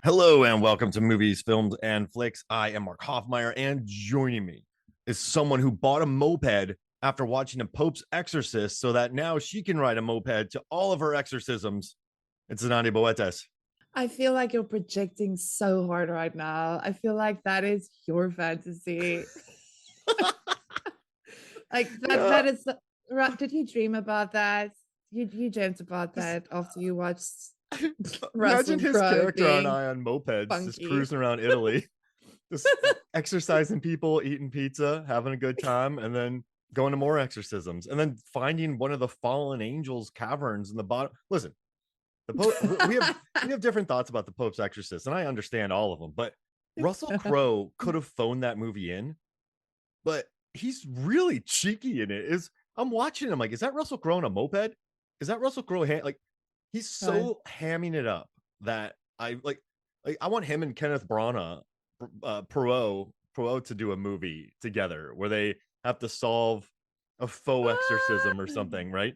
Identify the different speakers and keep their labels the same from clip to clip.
Speaker 1: Hello and welcome to Movies, Films, and Flicks. I am Mark Hoffmeyer, and joining me is someone who bought a moped after watching the Pope's Exorcist so that now she can ride a moped to all of her exorcisms. It's Zanandi Boetes.
Speaker 2: I feel like you're projecting so hard right now. I feel like that is your fantasy. Like that
Speaker 1: Yeah,
Speaker 2: that is right. Did you dream about that? You dreamt about
Speaker 1: just
Speaker 2: that after you watched
Speaker 1: imagine
Speaker 2: Russell
Speaker 1: his
Speaker 2: Crowe
Speaker 1: character and
Speaker 2: being
Speaker 1: I on mopeds, just
Speaker 2: funky.
Speaker 1: cruising around Italy, just exercising people, eating pizza, having a good time, and then going to more exorcisms, and then finding one of the fallen angels caverns in the bottom. Listen, the Pope, we have different thoughts about the Pope's Exorcist, and I understand all of them. But Russell Crowe could have phoned that movie in, but he's really cheeky in it. Is I'm watching him like, is that Russell Crowe on a moped? Is that Russell Crowe? Like, he's
Speaker 2: Right.
Speaker 1: so hamming it up that like I want him and Kenneth Branagh, Perot to do a movie together where they have to solve a faux exorcism or
Speaker 2: Ah!
Speaker 1: something, right?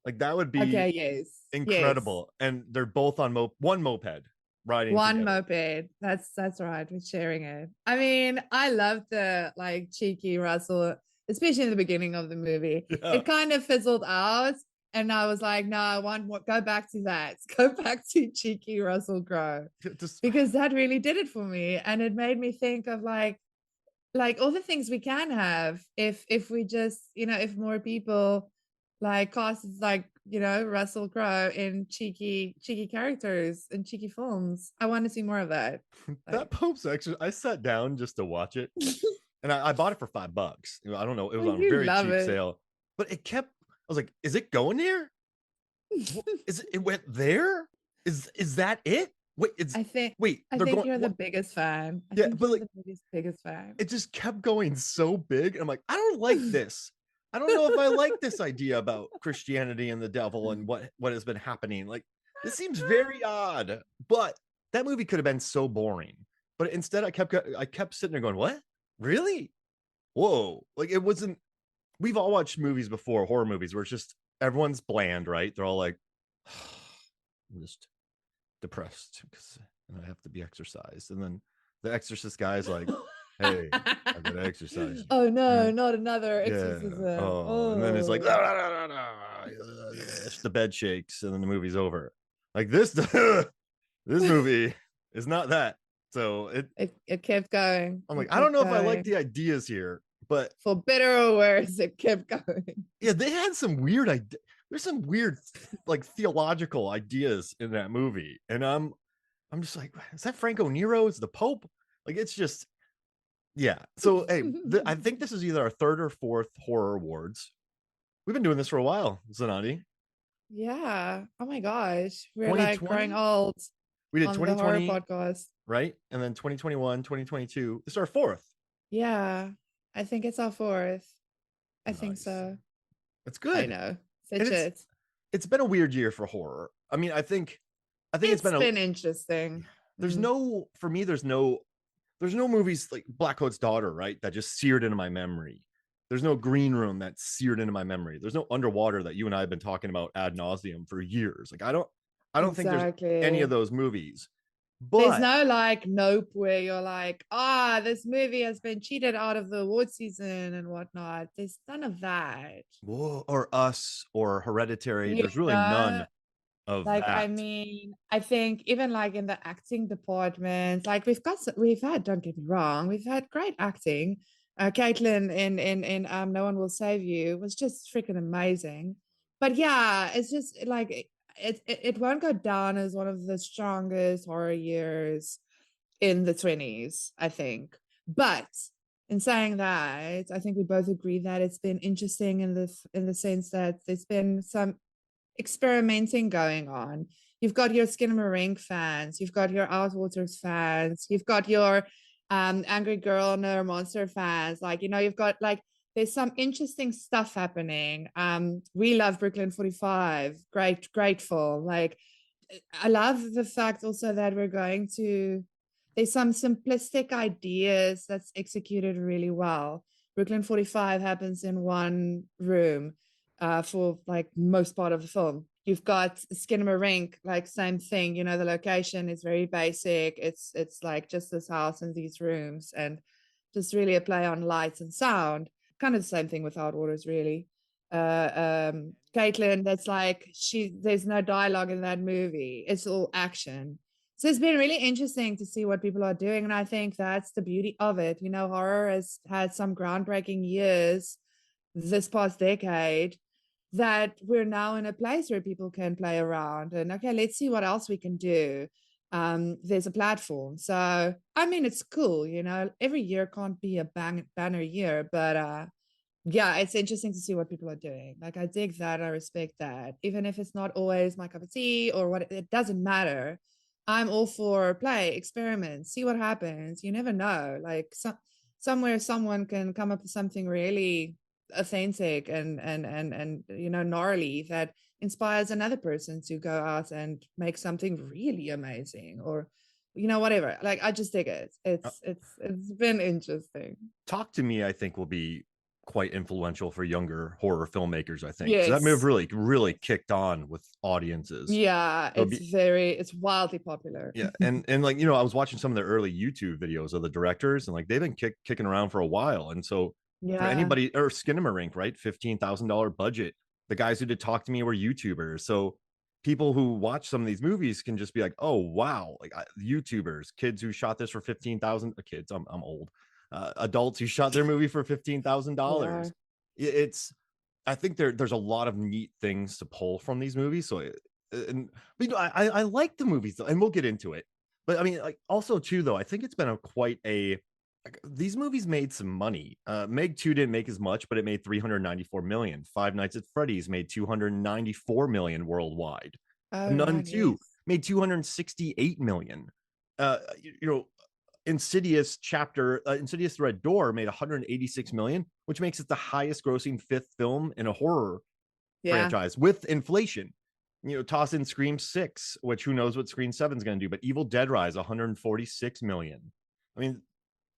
Speaker 1: Like that would be
Speaker 2: Okay, yes.
Speaker 1: incredible. And they're both on one moped riding
Speaker 2: One
Speaker 1: together.
Speaker 2: moped. That's right. We're sharing it. I mean, I love the like cheeky Russell, especially in the beginning of the movie.
Speaker 1: Yeah.
Speaker 2: It kind of fizzled out, and I was like, no, I want what go back to that. Go back to cheeky Russell Crowe.
Speaker 1: Just
Speaker 2: Because that really did it for me. And it made me think of like all the things we can have if we just, if more people like cast like, Russell Crowe in cheeky characters and cheeky films. I want to see more of that.
Speaker 1: that
Speaker 2: Like
Speaker 1: Pope's Exorcist. I sat down just to watch it, and I bought it for $5. I don't know. It was
Speaker 2: oh,
Speaker 1: on a
Speaker 2: you
Speaker 1: very
Speaker 2: love
Speaker 1: cheap
Speaker 2: it.
Speaker 1: sale, but it kept. I was like, is it going there? Is it? It went there? Is that it? Wait, it's
Speaker 2: I think
Speaker 1: wait.
Speaker 2: I
Speaker 1: They're
Speaker 2: think
Speaker 1: going.
Speaker 2: you're the
Speaker 1: What?
Speaker 2: biggest fan. I
Speaker 1: Yeah,
Speaker 2: think
Speaker 1: but
Speaker 2: you're
Speaker 1: like
Speaker 2: the biggest fan.
Speaker 1: it just kept going so big. And I'm like, I don't like this. I don't know if I like this idea about Christianity and the devil and what has been happening. Like, this seems very odd. But that movie could have been so boring. But instead, I kept sitting there going, what? Really? Whoa! Like it wasn't. We've all watched movies before, horror movies, where it's just everyone's bland, right? They're all like, I'm just depressed because I have to be exercised, and then the exorcist guy is like, hey, I gotta exercise you.
Speaker 2: Oh
Speaker 1: All
Speaker 2: no,
Speaker 1: right.
Speaker 2: not another
Speaker 1: Yeah.
Speaker 2: exorcism.
Speaker 1: Oh, and then it's like,
Speaker 2: Oh.
Speaker 1: the bed shakes, and then the movie's over. Like this, this movie is not that. So
Speaker 2: It kept going.
Speaker 1: I'm like,
Speaker 2: It
Speaker 1: I don't
Speaker 2: kept
Speaker 1: know if I like
Speaker 2: going.
Speaker 1: the ideas here, but
Speaker 2: For better or worse, it kept going.
Speaker 1: yeah, they had some weird there's some weird like theological ideas in that movie, and I'm just like, is that Franco Nero? Is the Pope? Like, it's just, yeah. So, hey, I think this is either our third or fourth horror awards. We've been doing this for a while, Zanandi.
Speaker 2: Yeah. Oh my gosh. We're like growing
Speaker 1: 2020,
Speaker 2: old
Speaker 1: we did
Speaker 2: on the horror
Speaker 1: 2020,
Speaker 2: podcast.
Speaker 1: right? And then 2021, 2022. This is our fourth.
Speaker 2: Yeah. I think it's our fourth. I think
Speaker 1: Nice.
Speaker 2: so.
Speaker 1: It's
Speaker 2: I
Speaker 1: good.
Speaker 2: know.
Speaker 1: And
Speaker 2: Such it.
Speaker 1: it's been a weird year for horror. I mean, I think it's
Speaker 2: It's
Speaker 1: been
Speaker 2: been interesting.
Speaker 1: there's no, for me, there's no movies like Black Coat's Daughter, right? That just seared into my memory. There's no Green Room that seared into my memory. There's no Underwater that you and I have been talking about ad nauseum for years. Like I don't think there's any of
Speaker 2: Exactly.
Speaker 1: those movies.
Speaker 2: There's
Speaker 1: But
Speaker 2: no like nope where you're like, this movie has been cheated out of the award season and whatnot. There's none of that.
Speaker 1: whoa, or Us or Hereditary,
Speaker 2: You
Speaker 1: there's really
Speaker 2: know,
Speaker 1: none of
Speaker 2: like I
Speaker 1: that.
Speaker 2: mean, I think even like in the acting department, like we've had, don't get me wrong, we've had great acting. Caitlin in No One Will Save You was just freaking amazing. But yeah, it's just like it won't go down as one of the strongest horror years in the 20s, I think. But in saying that, I think we both agree that it's been interesting in the sense that there's been some experimenting going on. You've got your Skinamarink fans, you've got your Outwaters fans, you've got your Angry Girl No Monster fans. Like, you've got like there's some interesting stuff happening. We love Brooklyn 45, great film. Like, I love the fact also that we're going to there's some simplistic ideas that's executed really well. Brooklyn 45 happens in one room for like most part of the film. You've got Skinamarink, like same thing. The location is very basic. It's like just this house and these rooms, and just really a play on lights and sound. Kind of the same thing with Outwaters, really. Caitlin, that's like there's no dialogue in that movie. It's all action. So it's been really interesting to see what people are doing, and I think that's the beauty of it. Horror has had some groundbreaking years this past decade, that we're now in a place where people can play around and, okay, let's see what else we can do. There's a platform. So, I mean, it's cool, every year can't be a banner year, but yeah, it's interesting to see what people are doing. Like, I dig that. I respect that. Even if it's not always my cup of tea or what, it doesn't matter. I'm all for play, experiment, see what happens. You never know. Like, somewhere someone can come up with something really authentic and gnarly that inspires another person to go out and make something really amazing, or whatever. Like, I just dig it. It's been interesting.
Speaker 1: Talk to Me, I think, will be quite influential for younger horror filmmakers, I think. So that move
Speaker 2: Yes.
Speaker 1: really kicked on with audiences.
Speaker 2: Yeah, it's wildly popular.
Speaker 1: Yeah, and like, I was watching some of the early YouTube videos of the directors, and like they've been kicking around for a while. And so for
Speaker 2: Yeah.
Speaker 1: anybody, or Skinamarink, right? $15,000 budget. The guys who did Talk to Me were YouTubers. So people who watch some of these movies can just be like, oh wow, like YouTubers, kids who shot this for 15,000 kids. I'm old. Adults who shot their movie for $15,000. It's, I think there's a lot of neat things to pull from these movies. So I like the movies though, and we'll get into it. But I mean, like, also too though, I think it's been quite a, like, these movies made some money. Meg 2 didn't make as much, but it made 394 million. Five Nights at Freddy's made 294 million worldwide.
Speaker 2: Oh,
Speaker 1: Nun
Speaker 2: right.
Speaker 1: 2
Speaker 2: Yes.
Speaker 1: made 268 million. You know, Insidious Insidious Red Door made 186 million, which makes it the highest grossing fifth film in a horror franchise with inflation. Toss in Scream 6, which who knows what Scream 7 is going to do, but Evil Dead Rise 146 million. I mean,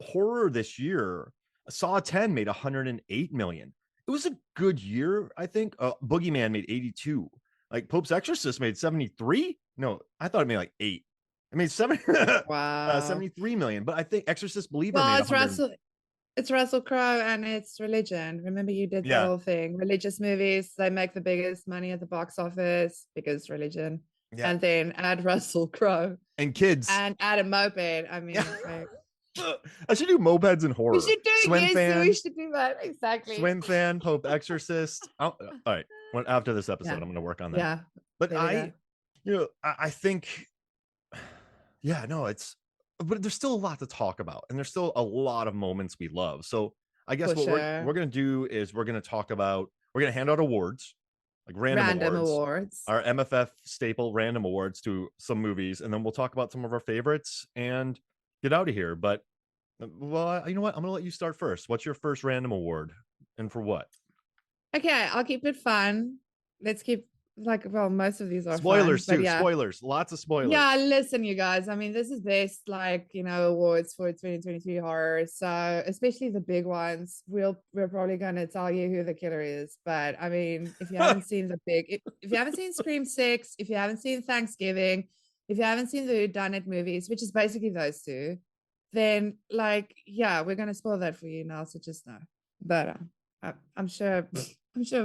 Speaker 1: horror this year, Saw 10 made 108 million. It was a good year, I think. Boogeyman made 82. Like, Pope's Exorcist made 73. No, I thought it made like 8. It made 73 million. But I think Exorcist Believer made 100.
Speaker 2: It's Russell Crowe and it's religion. Remember, you did that whole thing. Religious movies, they make the biggest money at the box office because religion.
Speaker 1: Yeah.
Speaker 2: And then add Russell Crowe
Speaker 1: and kids
Speaker 2: and add a moped. I mean,
Speaker 1: I should do mopeds and horror.
Speaker 2: We should do
Speaker 1: Swim fan.
Speaker 2: We should do that. Exactly.
Speaker 1: Swim fan, Pope Exorcist. All right. After this episode, I'm going to work on that.
Speaker 2: Yeah.
Speaker 1: But I think, yeah, no, but there's still a lot to talk about, and there's still a lot of moments we love. So I guess we're going to do is we're going to hand out awards, like random awards, our MFF staple random awards to some movies, and then we'll talk about some of our favorites and get out of here. But well, you know what? I'm going to let you start first. What's your first random award, and for what?
Speaker 2: Okay, I'll keep it fun. Let's keep most of these are
Speaker 1: spoilers
Speaker 2: fun,
Speaker 1: too. Yeah. Spoilers, lots of spoilers.
Speaker 2: Yeah, listen, you guys. I mean, this is best awards for 2023 horror. So especially the big ones, we're probably gonna tell you who the killer is. But I mean, if you haven't seen if you haven't seen Scream 6, if you haven't seen Thanksgiving, if you haven't seen the Whodunit movies, which is basically those two, then we're gonna spoil that for you now. So just know. But I'm sure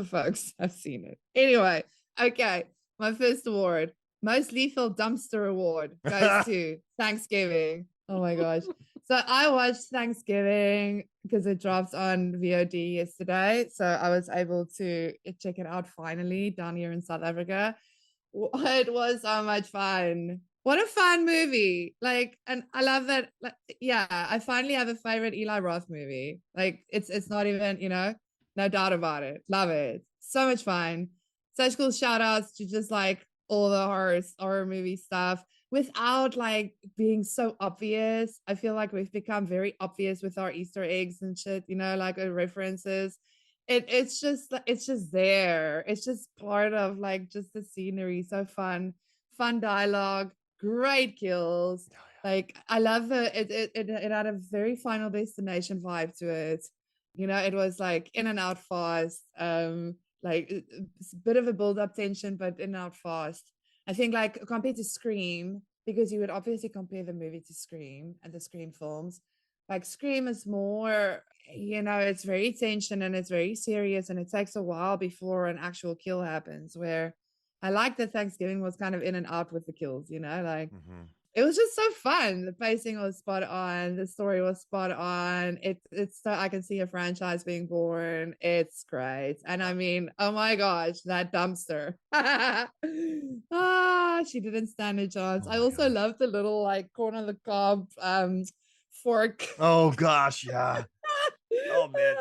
Speaker 2: folks have seen it. Anyway. Okay, my first award, most lethal dumpster award, goes to Thanksgiving. Oh my gosh. So I watched Thanksgiving because it dropped on VOD yesterday. So I was able to check it out finally down here in South Africa. It was so much fun. What a fun movie. And I love that. I finally have a favorite Eli Roth movie. It's not even, no doubt about it. Love it. So much fun. Such cool shout outs to just all the horror movie stuff without being so obvious. I feel like we've become very obvious with our Easter eggs and shit, references. It's just there. It's just part of just the scenery. So fun dialogue, great kills. I love it had a very Final Destination vibe to it. It was in and out fast. Like it's a bit of a build-up tension, but in and out fast. I think like compared to Scream, because you would obviously compare the movie to Scream and the Scream films. Like Scream is more, it's very tension and it's very serious and it takes a while before an actual kill happens. Where I like that Thanksgiving was kind of in and out with the kills, like it was just so fun. The pacing was spot on. The story was spot on. It's so I can see a franchise being born. It's great. And I mean, oh my gosh, that dumpster. She didn't stand a chance.
Speaker 1: Oh
Speaker 2: I
Speaker 1: my
Speaker 2: also
Speaker 1: gosh.
Speaker 2: love the little like corn on the cob fork.
Speaker 1: Oh gosh, yeah. Oh man.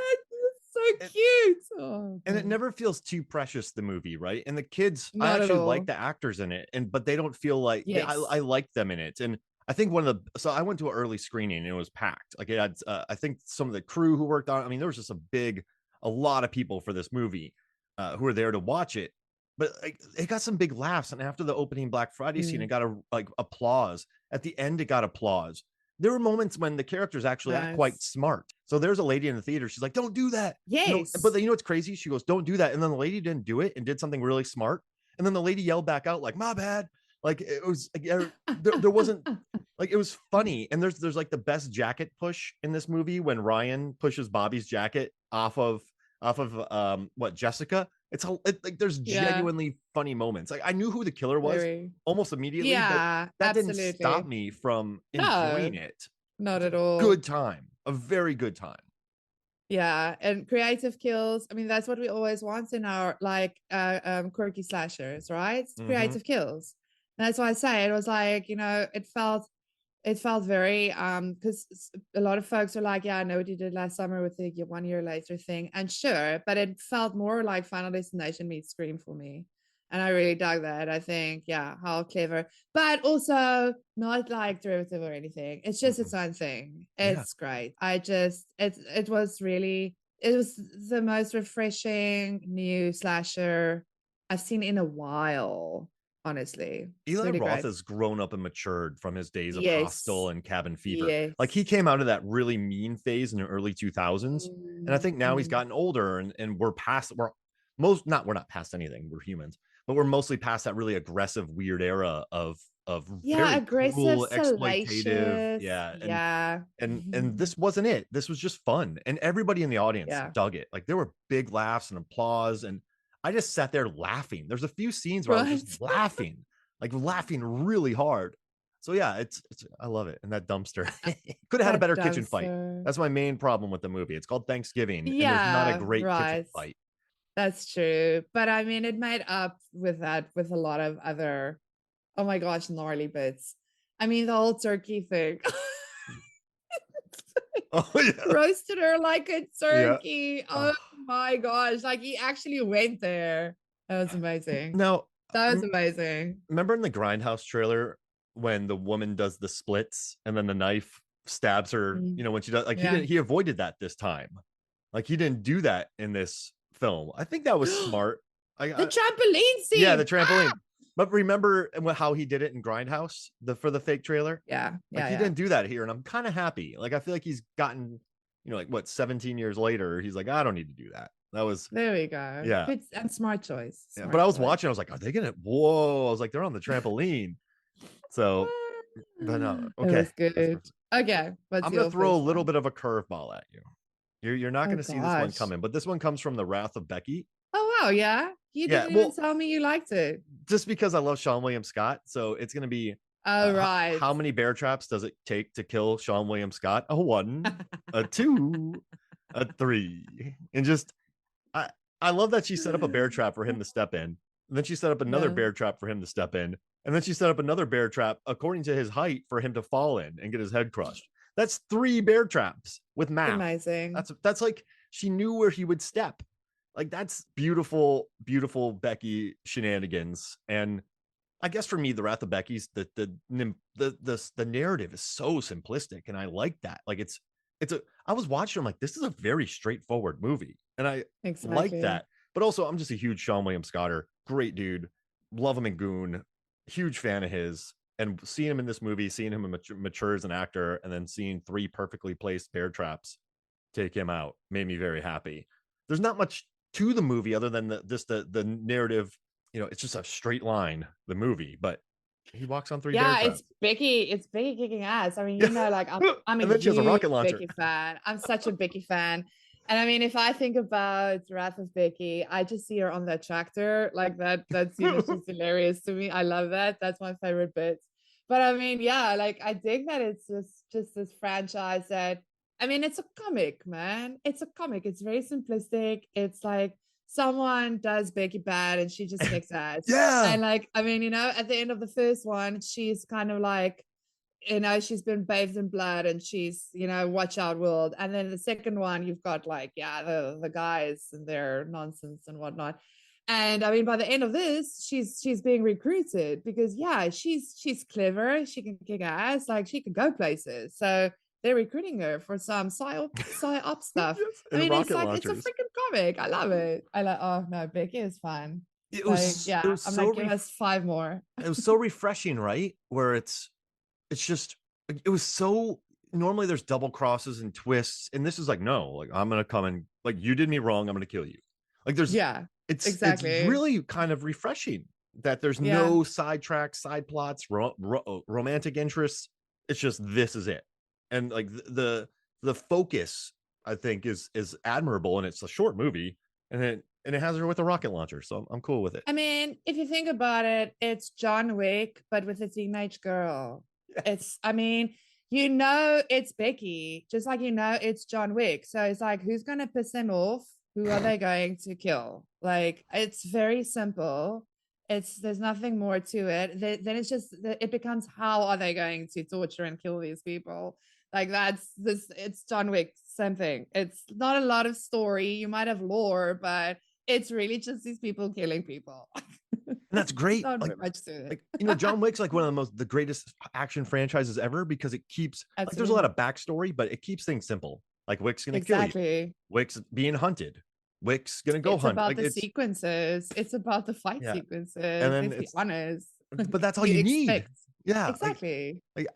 Speaker 2: It's so cute. Oh
Speaker 1: And it
Speaker 2: God.
Speaker 1: never feels too precious, the movie, right? And the kids, I
Speaker 2: Not at
Speaker 1: actually like
Speaker 2: all.
Speaker 1: the actors in it, but they don't feel like I
Speaker 2: Yes.
Speaker 1: like them in it. And I think so I went to an early screening and it was packed. Like it had, I think some of the crew who worked on it, I mean, there was just a lot of people for this movie who were there to watch it. But like, it got some big laughs. And after the opening Black Friday scene, it got applause. At the end, it got applause. There were moments when the characters actually act quite
Speaker 2: Nice.
Speaker 1: smart. So there's a lady in the theater. She's like, "Don't do that." But
Speaker 2: Yes.
Speaker 1: what's crazy? She goes, "Don't do that." And then the lady didn't do it and did something really smart. And then the lady yelled back out, like, "My bad." Like it was like, there wasn't like, it was funny. And there's like the best jacket push in this movie when Ryan pushes Bobby's jacket off of what, Jessica. Like there's
Speaker 2: Yeah.
Speaker 1: genuinely funny moments. Like I knew who the killer was
Speaker 2: Very.
Speaker 1: almost immediately, but
Speaker 2: Yeah,
Speaker 1: that didn't stop
Speaker 2: absolutely.
Speaker 1: me from
Speaker 2: No,
Speaker 1: enjoying it.
Speaker 2: not
Speaker 1: It's a
Speaker 2: at all.
Speaker 1: good time, a very good time.
Speaker 2: Yeah, and creative kills. I mean, that's what we always want in our like quirky slashers, right?
Speaker 1: Mm-hmm.
Speaker 2: Creative kills. And that's why I say it was like, it felt very because a lot of folks are like, yeah, I know what you did last summer with the 1 year later thing. And sure, but it felt more like Final Destination meets Scream for me. And I really dug that. I think, yeah, how clever, but also not like derivative or anything. It's just
Speaker 1: Mm-mm.
Speaker 2: its own thing.
Speaker 1: Yeah.
Speaker 2: It's great. It was really, it was the most refreshing new slasher I've seen in a while, honestly.
Speaker 1: Eli
Speaker 2: Really
Speaker 1: Roth
Speaker 2: great.
Speaker 1: has grown up and matured from his days of
Speaker 2: Yes.
Speaker 1: Hostel and Cabin Fever. Like he
Speaker 2: Yes.
Speaker 1: came out of that really mean phase in the early 2000s. And I think now he's
Speaker 2: Mm.
Speaker 1: gotten older and we're not past anything. We're humans, but we're mostly past that really aggressive, weird era of
Speaker 2: Yeah,
Speaker 1: very
Speaker 2: aggressive,
Speaker 1: cruel, exploitative.
Speaker 2: salacious.
Speaker 1: Yeah.
Speaker 2: Yeah.
Speaker 1: And this wasn't it. This was just fun. And everybody in the audience
Speaker 2: Yeah.
Speaker 1: dug it. Like there were big laughs and applause. And I just sat there laughing. There's a few scenes where I was just
Speaker 2: Right.
Speaker 1: laughing, like laughing really hard. So yeah, it's I love it. And that dumpster could have had a
Speaker 2: That
Speaker 1: better kitchen fight.
Speaker 2: dumpster.
Speaker 1: That's my main problem with the movie. It's called Thanksgiving, and there's not a
Speaker 2: Yeah,
Speaker 1: great kitchen
Speaker 2: right.
Speaker 1: fight.
Speaker 2: That's true. But I mean, it made up with that with a lot of other, oh my gosh, gnarly bits. I mean, the whole turkey thing.
Speaker 1: Oh yeah,
Speaker 2: Roasted her like a
Speaker 1: yeah.
Speaker 2: turkey. Oh
Speaker 1: Oh.
Speaker 2: my gosh. Like he actually went there. That was amazing.
Speaker 1: Now,
Speaker 2: That was amazing.
Speaker 1: remember in the Grindhouse trailer when the woman does the splits and then the knife stabs her,
Speaker 2: Mm.
Speaker 1: when she does, like
Speaker 2: Yeah.
Speaker 1: he avoided that this time. Like he didn't do that in this film. I think that was smart.
Speaker 2: The trampoline
Speaker 1: Yeah, the
Speaker 2: scene. Ah!
Speaker 1: trampoline. But remember how he did it in Grindhouse, for the fake trailer?
Speaker 2: Yeah,
Speaker 1: Like
Speaker 2: yeah,
Speaker 1: he
Speaker 2: yeah.
Speaker 1: didn't do that here, and I'm kind of happy. Like I feel like he's gotten, like what, 17 years later, he's like, I don't need to do that. That was,
Speaker 2: There we go.
Speaker 1: yeah.
Speaker 2: Good and smart choice.
Speaker 1: Yeah. But
Speaker 2: Smart
Speaker 1: I was
Speaker 2: choice.
Speaker 1: watching, I was like, are they gonna, whoa, I was like, they're on the trampoline. So, but no,
Speaker 2: It
Speaker 1: okay.
Speaker 2: was good. Okay, what's
Speaker 1: I'm gonna
Speaker 2: your
Speaker 1: throw a
Speaker 2: first
Speaker 1: little
Speaker 2: one?
Speaker 1: bit of a curveball at you. You're not
Speaker 2: Oh
Speaker 1: gonna see this one
Speaker 2: gosh.
Speaker 1: coming, but this one comes from the Wrath of Becky.
Speaker 2: Oh wow, yeah. You
Speaker 1: Yeah,
Speaker 2: didn't even
Speaker 1: well,
Speaker 2: tell me you liked it.
Speaker 1: just because I love Sean William Scott, so it's gonna be
Speaker 2: Oh
Speaker 1: how,
Speaker 2: right.
Speaker 1: how many bear traps does it take to kill Sean William Scott? A one, a two, a three, and just I I love that she set up a bear trap for him to step in, and then she set up another
Speaker 2: Yeah.
Speaker 1: bear trap for him to step in, and then she set up another bear trap according to his height for him to fall in and get his head crushed. That's 3 bear traps with math.
Speaker 2: Amazing.
Speaker 1: That's like she knew where he would step. Like that's beautiful, beautiful Becky shenanigans. And I guess for me, the Wrath of Becky's the narrative is so simplistic, and I like that. Like I was watching, I'm like, this is a very straightforward movie, and I like
Speaker 2: Exactly.
Speaker 1: that. But also, I'm just a huge Sean William Scotter, great dude, love him in Goon, huge fan of his, and seeing him in this movie, seeing him mature as an actor, and then seeing 3 perfectly placed bear traps take him out made me very happy. There's not much to the movie other than the narrative. It's just a straight line, the movie, but he walks on three bear
Speaker 2: Yeah,
Speaker 1: traps.
Speaker 2: It's Becky kicking ass. I mean,
Speaker 1: Yeah.
Speaker 2: like I'm a
Speaker 1: And then she has a
Speaker 2: huge
Speaker 1: rocket launcher.
Speaker 2: Becky fan. I'm such a Becky fan. And I mean, if I think about Wrath of Becky, I just see her on that tractor. Like that scene is just hilarious to me. I love that. That's my favorite bit. But I mean, yeah, like I think that it's just this franchise that I mean, it's a comic, man. It's a comic. It's very simplistic. It's like someone does Becky bad and she just kicks ass.
Speaker 1: Yeah.
Speaker 2: And like, I mean, at the end of the first one, she's kind of like, she's been bathed in blood and she's, watch out world. And then the second one, you've got like, yeah, the guys and their nonsense and whatnot. And I mean, by the end of this, she's being recruited because yeah, she's clever, she can kick ass, like she can go places. So they're recruiting her for some psyop stuff.
Speaker 1: Yes,
Speaker 2: I
Speaker 1: and
Speaker 2: mean, it's
Speaker 1: rocket
Speaker 2: like it's a
Speaker 1: launchers.
Speaker 2: freaking comic. I love it. I like. Oh no, Becky is fun.
Speaker 1: It
Speaker 2: Like,
Speaker 1: was it
Speaker 2: yeah,
Speaker 1: was
Speaker 2: I'm
Speaker 1: so
Speaker 2: like, give us 5 more.
Speaker 1: it was so refreshing, right? Where it's just it was so normally there's double crosses and twists, and this is like, no, like I'm gonna come and like you did me wrong, I'm gonna kill you. Like there's
Speaker 2: Yeah,
Speaker 1: it's
Speaker 2: exactly.
Speaker 1: really kind of refreshing that there's
Speaker 2: Yeah.
Speaker 1: no sidetracks, side plots, romantic interests. It's just this is it, and like the focus I think is admirable, and it's a short movie, and it has her with a rocket launcher, so I'm cool with it.
Speaker 2: I mean, if you think about it, it's John Wick, but with a teenage girl.
Speaker 1: Yes.
Speaker 2: It's, I mean, it's Becky, just like it's John Wick. So it's like, who's going to piss him off? Who are they going to kill? Like, it's very simple. There's nothing more to it. Then it's just, it becomes, how are they going to torture and kill these people? Like, it's John Wick, same thing. It's not a lot of story. You might have lore, but it's really just these people killing people.
Speaker 1: And that's great.
Speaker 2: Not very much to it.
Speaker 1: John Wick's like one of the greatest action franchises ever because it keeps like there's a lot
Speaker 2: Absolutely.
Speaker 1: of backstory, but it keeps things simple. Like Wick's gonna kill you.
Speaker 2: Exactly.
Speaker 1: Wick's being hunted. Wick's gonna go
Speaker 2: It's
Speaker 1: hunt.
Speaker 2: about
Speaker 1: Like
Speaker 2: the
Speaker 1: it's
Speaker 2: sequences. It's about the fight
Speaker 1: yeah. And
Speaker 2: sequences.
Speaker 1: then
Speaker 2: Let's be
Speaker 1: it's
Speaker 2: honest.
Speaker 1: but that's all
Speaker 2: You
Speaker 1: you need.
Speaker 2: expect.
Speaker 1: Yeah.
Speaker 2: Exactly.
Speaker 1: Like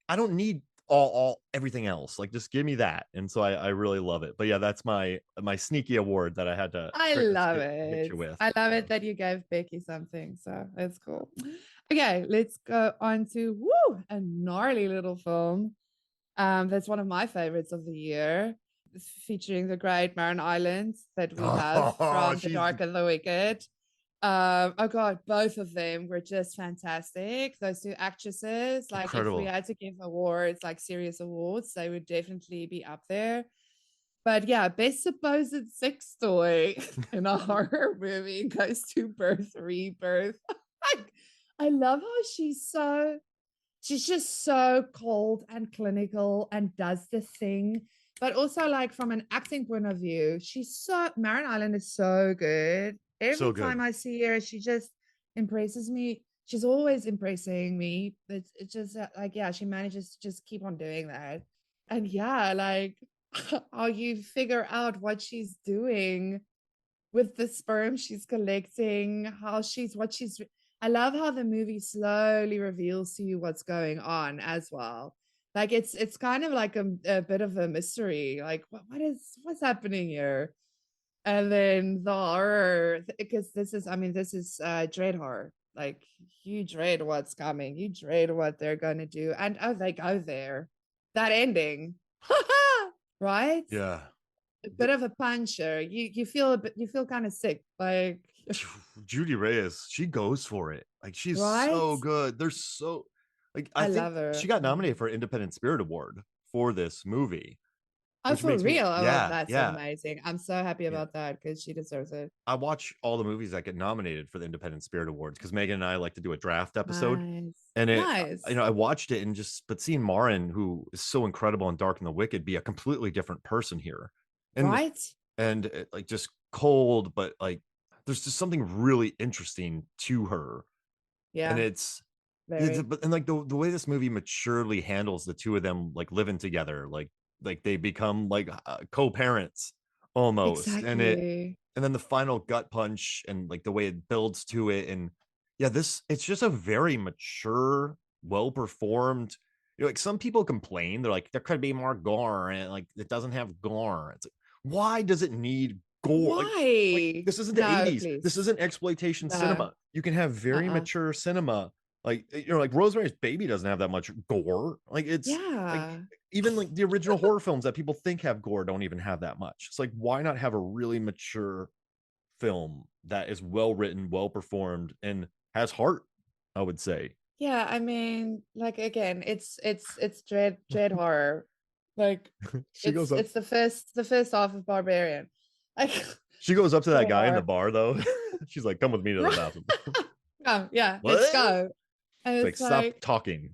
Speaker 1: I don't need all everything else. Like just give me that. And so I really love it. But yeah, that's my sneaky award that I had to
Speaker 2: I love
Speaker 1: hit
Speaker 2: it.
Speaker 1: you with.
Speaker 2: I love
Speaker 1: So.
Speaker 2: it that you gave Becky something. So that's cool. Okay, let's go on to woo, a gnarly little film. That's one of my favorites of the year, featuring the great Marin Islands that we have
Speaker 1: Oh,
Speaker 2: from The
Speaker 1: she's
Speaker 2: Dark and the Wicked. Oh god, both of them were just fantastic. Those two actresses, like if we
Speaker 1: incredible.
Speaker 2: had to give awards, like serious awards, they would definitely be up there. But yeah, best supposed sex toy in a horror movie goes to Rebirth. Like, I love how she's just so cold and clinical and does the thing. But also, like from an acting point of view, Marin Island is so good.
Speaker 1: So
Speaker 2: Every time
Speaker 1: good.
Speaker 2: I see her, she just impresses me. She's always impressing me. It's just like, yeah, she manages to just keep on doing that. And yeah, like how you figure out what she's doing with the sperm she's collecting, what she's. I love how the movie slowly reveals to you what's going on as well. Like it's kind of like a bit of a mystery. Like what's happening here? And then the horror, because this is dread horror. Like you dread what's coming, you dread what they're gonna do, and oh, they go there. That ending, right?
Speaker 1: Yeah.
Speaker 2: A bit of a puncher. You feel kind of sick, like
Speaker 1: Judy Reyes, she goes for it. Like she's
Speaker 2: right?
Speaker 1: so good. There's so like I
Speaker 2: I
Speaker 1: think
Speaker 2: love her.
Speaker 1: she got nominated for Independent Spirit Award for this movie,
Speaker 2: Oh,
Speaker 1: which
Speaker 2: for
Speaker 1: makes me
Speaker 2: real? Oh, well,
Speaker 1: yeah,
Speaker 2: that's
Speaker 1: yeah,
Speaker 2: amazing. I'm so happy
Speaker 1: yeah.
Speaker 2: about that because she deserves it.
Speaker 1: I watch all the movies that get nominated for the Independent Spirit Awards because Megan and I like to do a draft episode.
Speaker 2: Nice,
Speaker 1: And
Speaker 2: nice.
Speaker 1: I watched it and but seeing Marin, who is so incredible in Dark and the Wicked, be a completely different person here, and
Speaker 2: Right?
Speaker 1: like just cold, but like there's just something really interesting to her, and
Speaker 2: Yeah, very.
Speaker 1: but and like the way this movie maturely handles the two of them like living together, like they become like co-parents almost,
Speaker 2: Exactly.
Speaker 1: and then the final gut punch and like the way it builds to it, and yeah, it's just a very mature, well performed. Like some people complain, they're like there could be more gore and like it doesn't have gore. It's like, why does it need gore. Like
Speaker 2: Why?
Speaker 1: this isn't the
Speaker 2: No,
Speaker 1: 80s. This
Speaker 2: please.
Speaker 1: isn't exploitation
Speaker 2: No.
Speaker 1: cinema. You can have very
Speaker 2: Uh-uh.
Speaker 1: mature cinema. Like, like Rosemary's Baby doesn't have that much gore. Like it's like
Speaker 2: Yeah.
Speaker 1: even like the original horror films that people think have gore don't even have that much. It's like, why not have a really mature film that is well written, well performed, and has heart, I would say.
Speaker 2: Yeah, I mean, like again, it's dread horror. Like
Speaker 1: She goes up.
Speaker 2: it's the first half of Barbarian. Like
Speaker 1: She goes up to that
Speaker 2: dread
Speaker 1: guy in the
Speaker 2: horror.
Speaker 1: bar though. She's like, "Come with me to the
Speaker 2: Right.
Speaker 1: bathroom."
Speaker 2: Oh, yeah, let's
Speaker 1: What?
Speaker 2: go. And
Speaker 1: It's like,
Speaker 2: it's
Speaker 1: stop
Speaker 2: like,
Speaker 1: talking.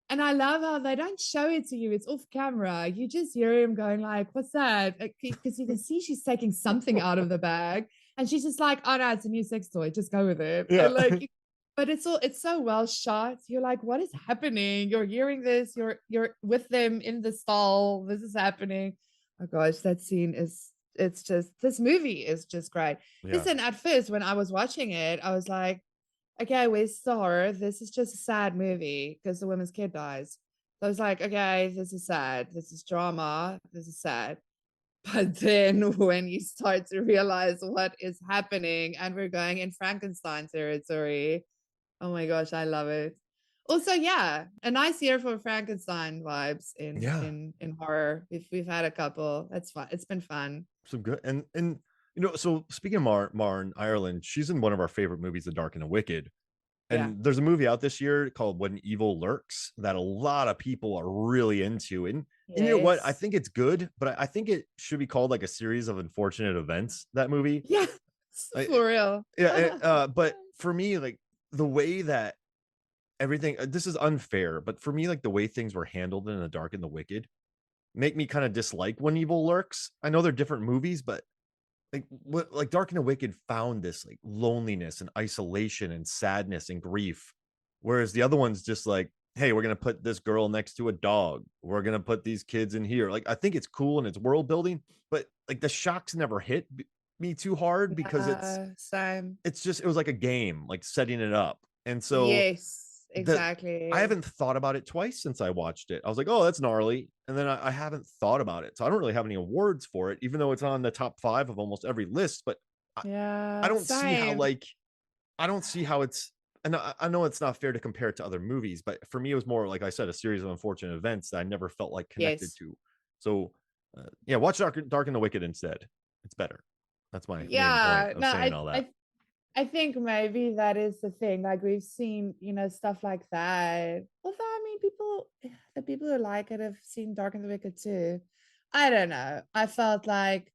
Speaker 2: and I love how they don't show it to you. It's off camera. You just hear him going like, "What's that?" Because you can see she's taking something out of the bag, and she's just like, "Oh no, it's a new sex toy. Just go with it."
Speaker 1: Yeah.
Speaker 2: And like, but it's so well shot. You're like, "What is happening?" You're hearing this. You're with them in the stall. This is happening. Oh gosh, that scene is. It's just this movie is just great.
Speaker 1: Yeah.
Speaker 2: Listen, at first when I was watching it, I was like, okay, where's the horror? This is just a sad movie because the woman's kid dies. So I was like, okay, this is sad. This is drama. This is sad. But then when you start to realize what is happening and we're going in Frankenstein territory, oh my gosh, I love it. Also, yeah, a nice year for Frankenstein vibes in
Speaker 1: Yeah.
Speaker 2: in horror. We've had a couple. That's fun. It's been fun.
Speaker 1: Some good. And so speaking of Mar in Ireland, she's in one of our favorite movies, The Dark and the Wicked.
Speaker 2: Yeah.
Speaker 1: And there's a movie out this year called When Evil Lurks that a lot of people are really into. And you know what? I
Speaker 2: Yes.
Speaker 1: think it's good, but I think it should be called like a series of unfortunate events, that movie.
Speaker 2: Yeah.
Speaker 1: I,
Speaker 2: For real.
Speaker 1: yeah. But for me, like the way that everything, this is unfair, but for me, like the way things were handled in The Dark and the Wicked make me kind of dislike When Evil Lurks. I know they're different movies, but like Dark and the Wicked found this like loneliness and isolation and sadness and grief, whereas the other one's just like, hey, we're gonna put this girl next to a dog, we're gonna put these kids in here. Like I think it's cool and it's world building, but like the shocks never hit me too hard because
Speaker 2: Same.
Speaker 1: it's just, it was like a game, like setting it up. And so
Speaker 2: Yes,
Speaker 1: the I
Speaker 2: exactly.
Speaker 1: haven't thought about it twice since I watched it. I was like, oh, that's gnarly. And then I haven't thought about it. So I don't really have any awards for it, even though it's on the top 5 of almost every list. But I
Speaker 2: Yeah,
Speaker 1: don't see how,
Speaker 2: same.
Speaker 1: I don't see how it's, and I know it's not fair to compare it to other movies, but for me, it was more, like I said, a series of unfortunate events that I never felt like connected
Speaker 2: Yes.
Speaker 1: to. So, yeah, watch Dark and the Wicked instead. It's better. That's my main point
Speaker 2: Yeah,
Speaker 1: of
Speaker 2: no,
Speaker 1: saying all that.
Speaker 2: I think maybe that is the thing. Like we've seen, stuff like that. Although I mean, the people who like it have seen Dark and the Wicked too. I don't know. I felt like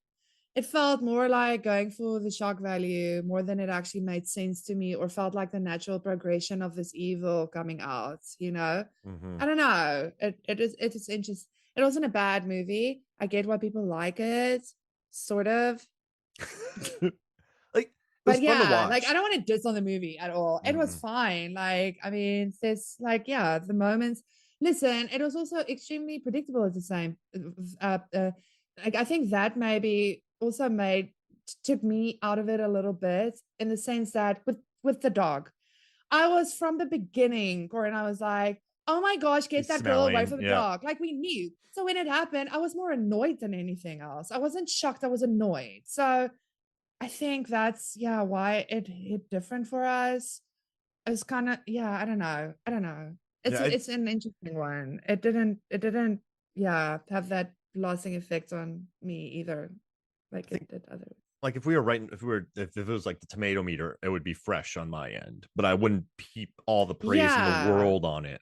Speaker 2: it felt more like going for the shock value more than it actually made sense to me, or felt like the natural progression of this evil coming out.
Speaker 1: Mm-hmm.
Speaker 2: I don't know. It is interesting. It wasn't a bad movie. I get why people like it, sort of.
Speaker 1: Like it was
Speaker 2: But
Speaker 1: fun to
Speaker 2: yeah, like I
Speaker 1: watch.
Speaker 2: don't want to diss on the movie at all. It was
Speaker 1: Mm-mm.
Speaker 2: fine. Like, I mean, there's like, yeah, the moments. Listen, it was also extremely predictable at the same. Like I think that maybe also took me out of it a little bit in the sense that with the dog, I was from the beginning, Corinne. I was like, oh my gosh, get
Speaker 1: He's
Speaker 2: that girl away
Speaker 1: smelling.
Speaker 2: from the
Speaker 1: Yeah.
Speaker 2: dog. Like we knew. So when it happened, I was more annoyed than anything else. I wasn't shocked. I was annoyed. So I think that's why it hit different for us. It was kind of I don't know. I don't know.
Speaker 1: Yeah.
Speaker 2: It's an interesting one. It didn't have that lasting effect on me either,
Speaker 1: I
Speaker 2: like
Speaker 1: think
Speaker 2: it did others.
Speaker 1: like if it was like the tomato meter, it would be fresh on my end, but I wouldn't heap all the praise in the
Speaker 2: Yeah.
Speaker 1: world on it.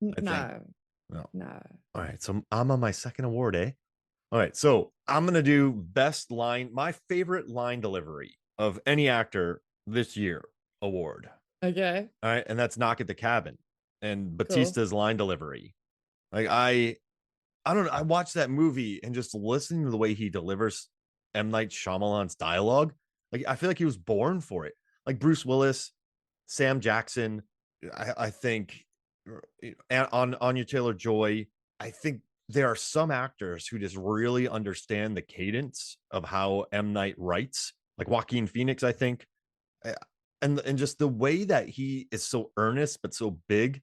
Speaker 1: I think.
Speaker 2: No.
Speaker 1: No.
Speaker 2: No.
Speaker 1: All right. So I'm on my second award, eh? All right. So I'm gonna do best line, my favorite line delivery of any actor this year award.
Speaker 2: Okay.
Speaker 1: All right, and that's Knock at the Cabin and
Speaker 2: Cool.
Speaker 1: Batista's line delivery. Like I don't know. I watched that movie and just listening to the way he delivers M. Night Shyamalan's dialogue, like I feel like he was born for it. Like Bruce Willis, Sam Jackson, I think, on Anya Taylor Joy. I think there are some actors who just really understand the cadence of how M. Night writes, like Joaquin Phoenix. I think, uh, and just the way that he is so earnest but so big,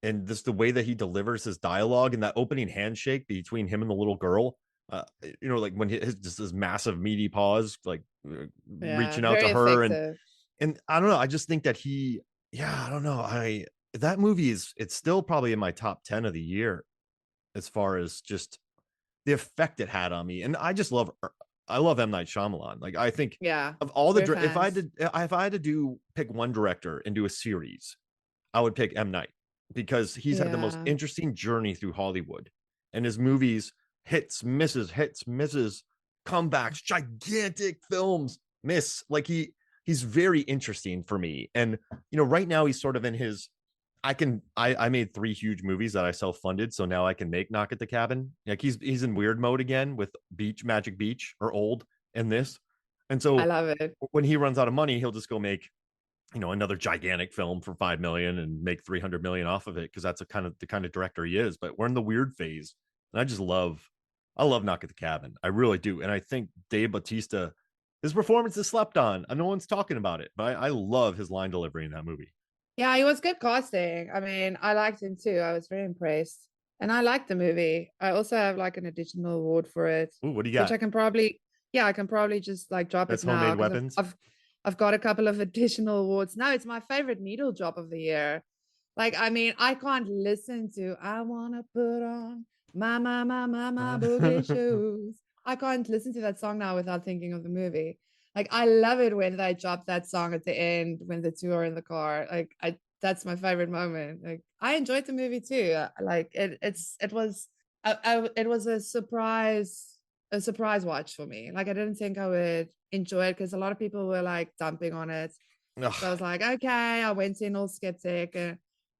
Speaker 1: and just the way that he delivers his dialogue and that opening handshake between him and the little girl. Like when just his massive meaty paws, like
Speaker 2: Yeah,
Speaker 1: reaching out to
Speaker 2: very
Speaker 1: her,
Speaker 2: effective.
Speaker 1: and I don't know. I just think that I don't know. That movie it's still probably in my top 10 of the year as far as just the effect it had on me. And I love M. Night Shyamalan. Like I think
Speaker 2: Yeah,
Speaker 1: of all
Speaker 2: we're
Speaker 1: if
Speaker 2: fans.
Speaker 1: I had to pick one director and do a series, I would pick M. Night because he's had the most
Speaker 2: Yeah,
Speaker 1: interesting journey through Hollywood, and his movies hits, misses, comebacks, gigantic films, miss. Like he's very interesting for me. And right now he's sort of in his I made 3 huge movies that I self-funded, so now I can make Knock at the Cabin. Like he's in weird mode again with Magic Beach or Old and this. And
Speaker 2: I
Speaker 1: so
Speaker 2: love it.
Speaker 1: when he runs out of money, he'll just go make another gigantic film for 5 million and make 300 million off of it because that's the kind of director he is. But we're in the weird phase, and I love Knock at the Cabin. I really do. And I think Dave Bautista, his performance is slept on. No one's talking about it, but I love his line delivery in that movie.
Speaker 2: Yeah, he was good casting. I mean, I liked him too. I was very impressed. And I liked the movie. I also have like an additional award for it,
Speaker 1: Ooh, what do you
Speaker 2: which
Speaker 1: got?
Speaker 2: I can probably, yeah, I can probably just like drop it
Speaker 1: That's
Speaker 2: now
Speaker 1: Homemade
Speaker 2: because
Speaker 1: Weapons.
Speaker 2: I've got a couple of additional awards. No, it's my favorite needle drop of the year. Like, I mean, I can't listen to I wanna put on my boogie shoes. I can't listen to that song now without thinking of the movie. Like, I love it when they drop that song at the end when the two are in the car. Like, I that's my favorite moment. Like, I enjoyed the movie too. Like it was it was a surprise watch for me. Like, I didn't think I would enjoy it because a lot of people were like dumping on it. So I was like, okay, I went in all skeptic and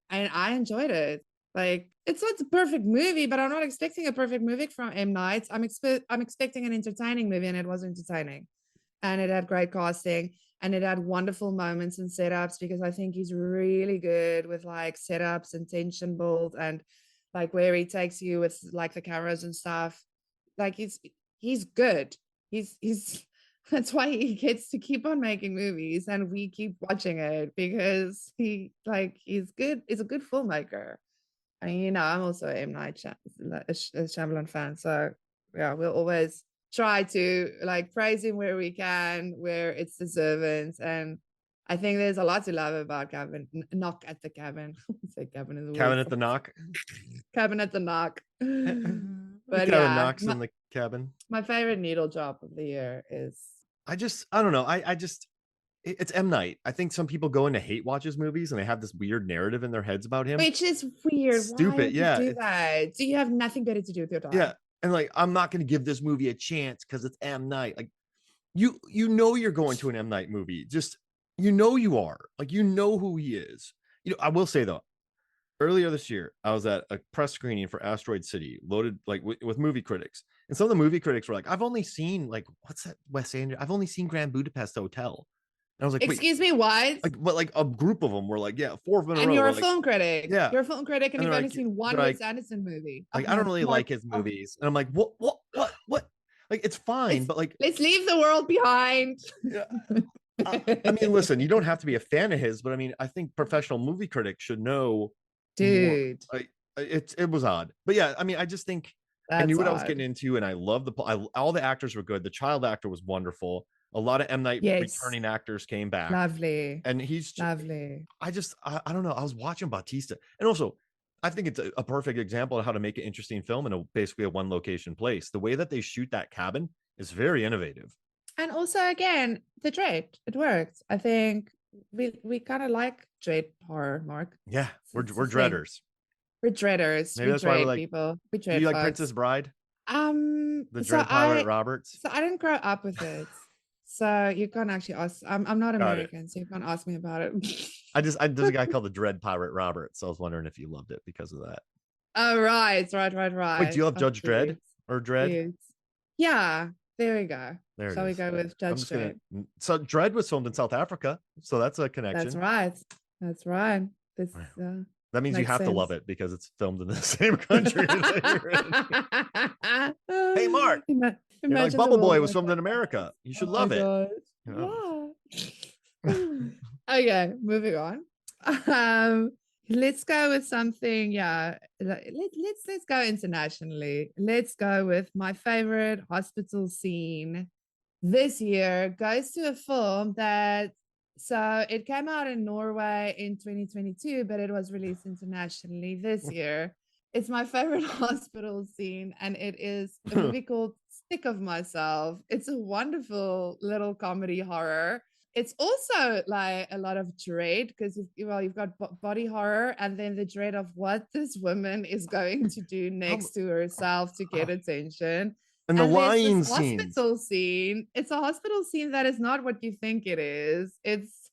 Speaker 2: I enjoyed it. Like, it's not a perfect movie, but I'm not expecting a perfect movie from M. Night. I'm expecting an entertaining movie, and it was entertaining. And it had great casting and it had wonderful moments and setups because I think he's really good with like setups and tension build and like where he takes you with like the cameras and stuff. Like he's good. He's that's why he gets to keep on making movies and we keep watching it because he's good. He's a good filmmaker. And I'm also an M. Night Shyamalan fan, so yeah, we'll always try to like praise him where we can, where it's deserving. And I think there's a lot to love about Cabin. Knock at the Cabin. Say Cabin is a
Speaker 1: Cabin
Speaker 2: weird.
Speaker 1: at the Knock.
Speaker 2: Cabin at the Knock.
Speaker 1: The
Speaker 2: But
Speaker 1: cabin
Speaker 2: yeah,
Speaker 1: knocks in the cabin.
Speaker 2: my favorite needle drop of the year is.
Speaker 1: I don't know. It's M. Night. I think some people go into hate watch his movies and they have this weird narrative in their heads about him.
Speaker 2: Which is weird. Why
Speaker 1: Stupid.
Speaker 2: would you
Speaker 1: Yeah.
Speaker 2: do that? Do you have nothing better to do with your
Speaker 1: Yeah.
Speaker 2: time?
Speaker 1: And like, I'm not going to give this movie a chance because it's M. Night. Like, you're going to an M. Night movie. Just, you are. Like, who he is. I will say though, earlier this year, I was at a press screening for Asteroid City, loaded like with movie critics. And some of the movie critics were like, I've only seen like, what's that Wes Anderson? I've only seen Grand Budapest Hotel. And I was like, wait,
Speaker 2: Excuse me, what?
Speaker 1: but like a group of them were like, yeah, 4 of them in a
Speaker 2: And
Speaker 1: row.
Speaker 2: you're
Speaker 1: We're
Speaker 2: a
Speaker 1: like,
Speaker 2: film critic.
Speaker 1: yeah.
Speaker 2: You're a film critic, and
Speaker 1: And
Speaker 2: you've
Speaker 1: they're
Speaker 2: only
Speaker 1: like,
Speaker 2: seen one
Speaker 1: they're
Speaker 2: Wes
Speaker 1: like,
Speaker 2: Anderson movie. Oh,
Speaker 1: like, I don't
Speaker 2: Mark,
Speaker 1: really
Speaker 2: Mark,
Speaker 1: like his
Speaker 2: oh,
Speaker 1: movies. And I'm like, what? Like, it's fine,
Speaker 2: let's
Speaker 1: but like,
Speaker 2: let's leave the world behind.
Speaker 1: yeah. I mean, listen, you don't have to be a fan of his, but I mean, I think professional movie critics should know more.
Speaker 2: Dude,
Speaker 1: Like, it was odd, but yeah, I mean, I just think I knew
Speaker 2: that's
Speaker 1: what I was
Speaker 2: odd.
Speaker 1: getting into, and I love all the actors were good. The child actor was wonderful. A lot of M. Night
Speaker 2: Yes,
Speaker 1: returning actors came back,
Speaker 2: lovely,
Speaker 1: and
Speaker 2: lovely.
Speaker 1: I don't know. I was watching Bautista, and also I think it's a perfect example of how to make an interesting film in basically a one location place. The way that they shoot that cabin is very innovative.
Speaker 2: And also, again, the dread, it worked. I think we kind of like dread horror, Mark.
Speaker 1: Yeah,
Speaker 2: It's
Speaker 1: we're
Speaker 2: a thing.
Speaker 1: dreaders.
Speaker 2: We're dreaders.
Speaker 1: Maybe
Speaker 2: We
Speaker 1: that's why we're
Speaker 2: dread
Speaker 1: like.
Speaker 2: people. We
Speaker 1: Do
Speaker 2: dread
Speaker 1: you like
Speaker 2: folks.
Speaker 1: Princess Bride? The
Speaker 2: So
Speaker 1: Dread Pirate Roberts?
Speaker 2: I didn't grow up with it. So you can't actually ask. I'm not
Speaker 1: Got it.
Speaker 2: American, so you can't ask me about it.
Speaker 1: There's a guy called the Dread Pirate Roberts. So I was wondering if you loved it because of that.
Speaker 2: Oh, right.
Speaker 1: Wait, do you love
Speaker 2: Of
Speaker 1: Judge Dredd
Speaker 2: course.
Speaker 1: or Dread?
Speaker 2: Yes. Yeah, there we go.
Speaker 1: There it
Speaker 2: Shall we
Speaker 1: is.
Speaker 2: go with
Speaker 1: I'm
Speaker 2: Judge
Speaker 1: just gonna.
Speaker 2: Dredd?
Speaker 1: So Dread was filmed in South Africa, so that's a
Speaker 2: That's
Speaker 1: connection.
Speaker 2: right. That's right. This
Speaker 1: That means you
Speaker 2: makes
Speaker 1: have to love
Speaker 2: sense.
Speaker 1: it because it's filmed in the same country that you're in. Hey, Mark, you're like
Speaker 2: Imagine the
Speaker 1: Bubble
Speaker 2: world
Speaker 1: Boy was
Speaker 2: like
Speaker 1: filmed
Speaker 2: that.
Speaker 1: in America. You should
Speaker 2: Oh my
Speaker 1: love it.
Speaker 2: God.
Speaker 1: You know?
Speaker 2: Yeah. Okay, moving on. Um, Let's go with something. Yeah, let's go internationally. Let's go with my favorite hospital scene this year. Goes to a film that so it came out in Norway in 2022, but it was released internationally this year. It's my favorite hospital scene, and it is a movie called Sick of Myself. It's a wonderful little comedy horror. It's also like a lot of dread because you've got body horror and then the dread of what this woman is going to do next to herself to get attention.
Speaker 1: And the
Speaker 2: And there's this
Speaker 1: line scenes.
Speaker 2: hospital scene. It's a hospital scene that is not what you think it is. It's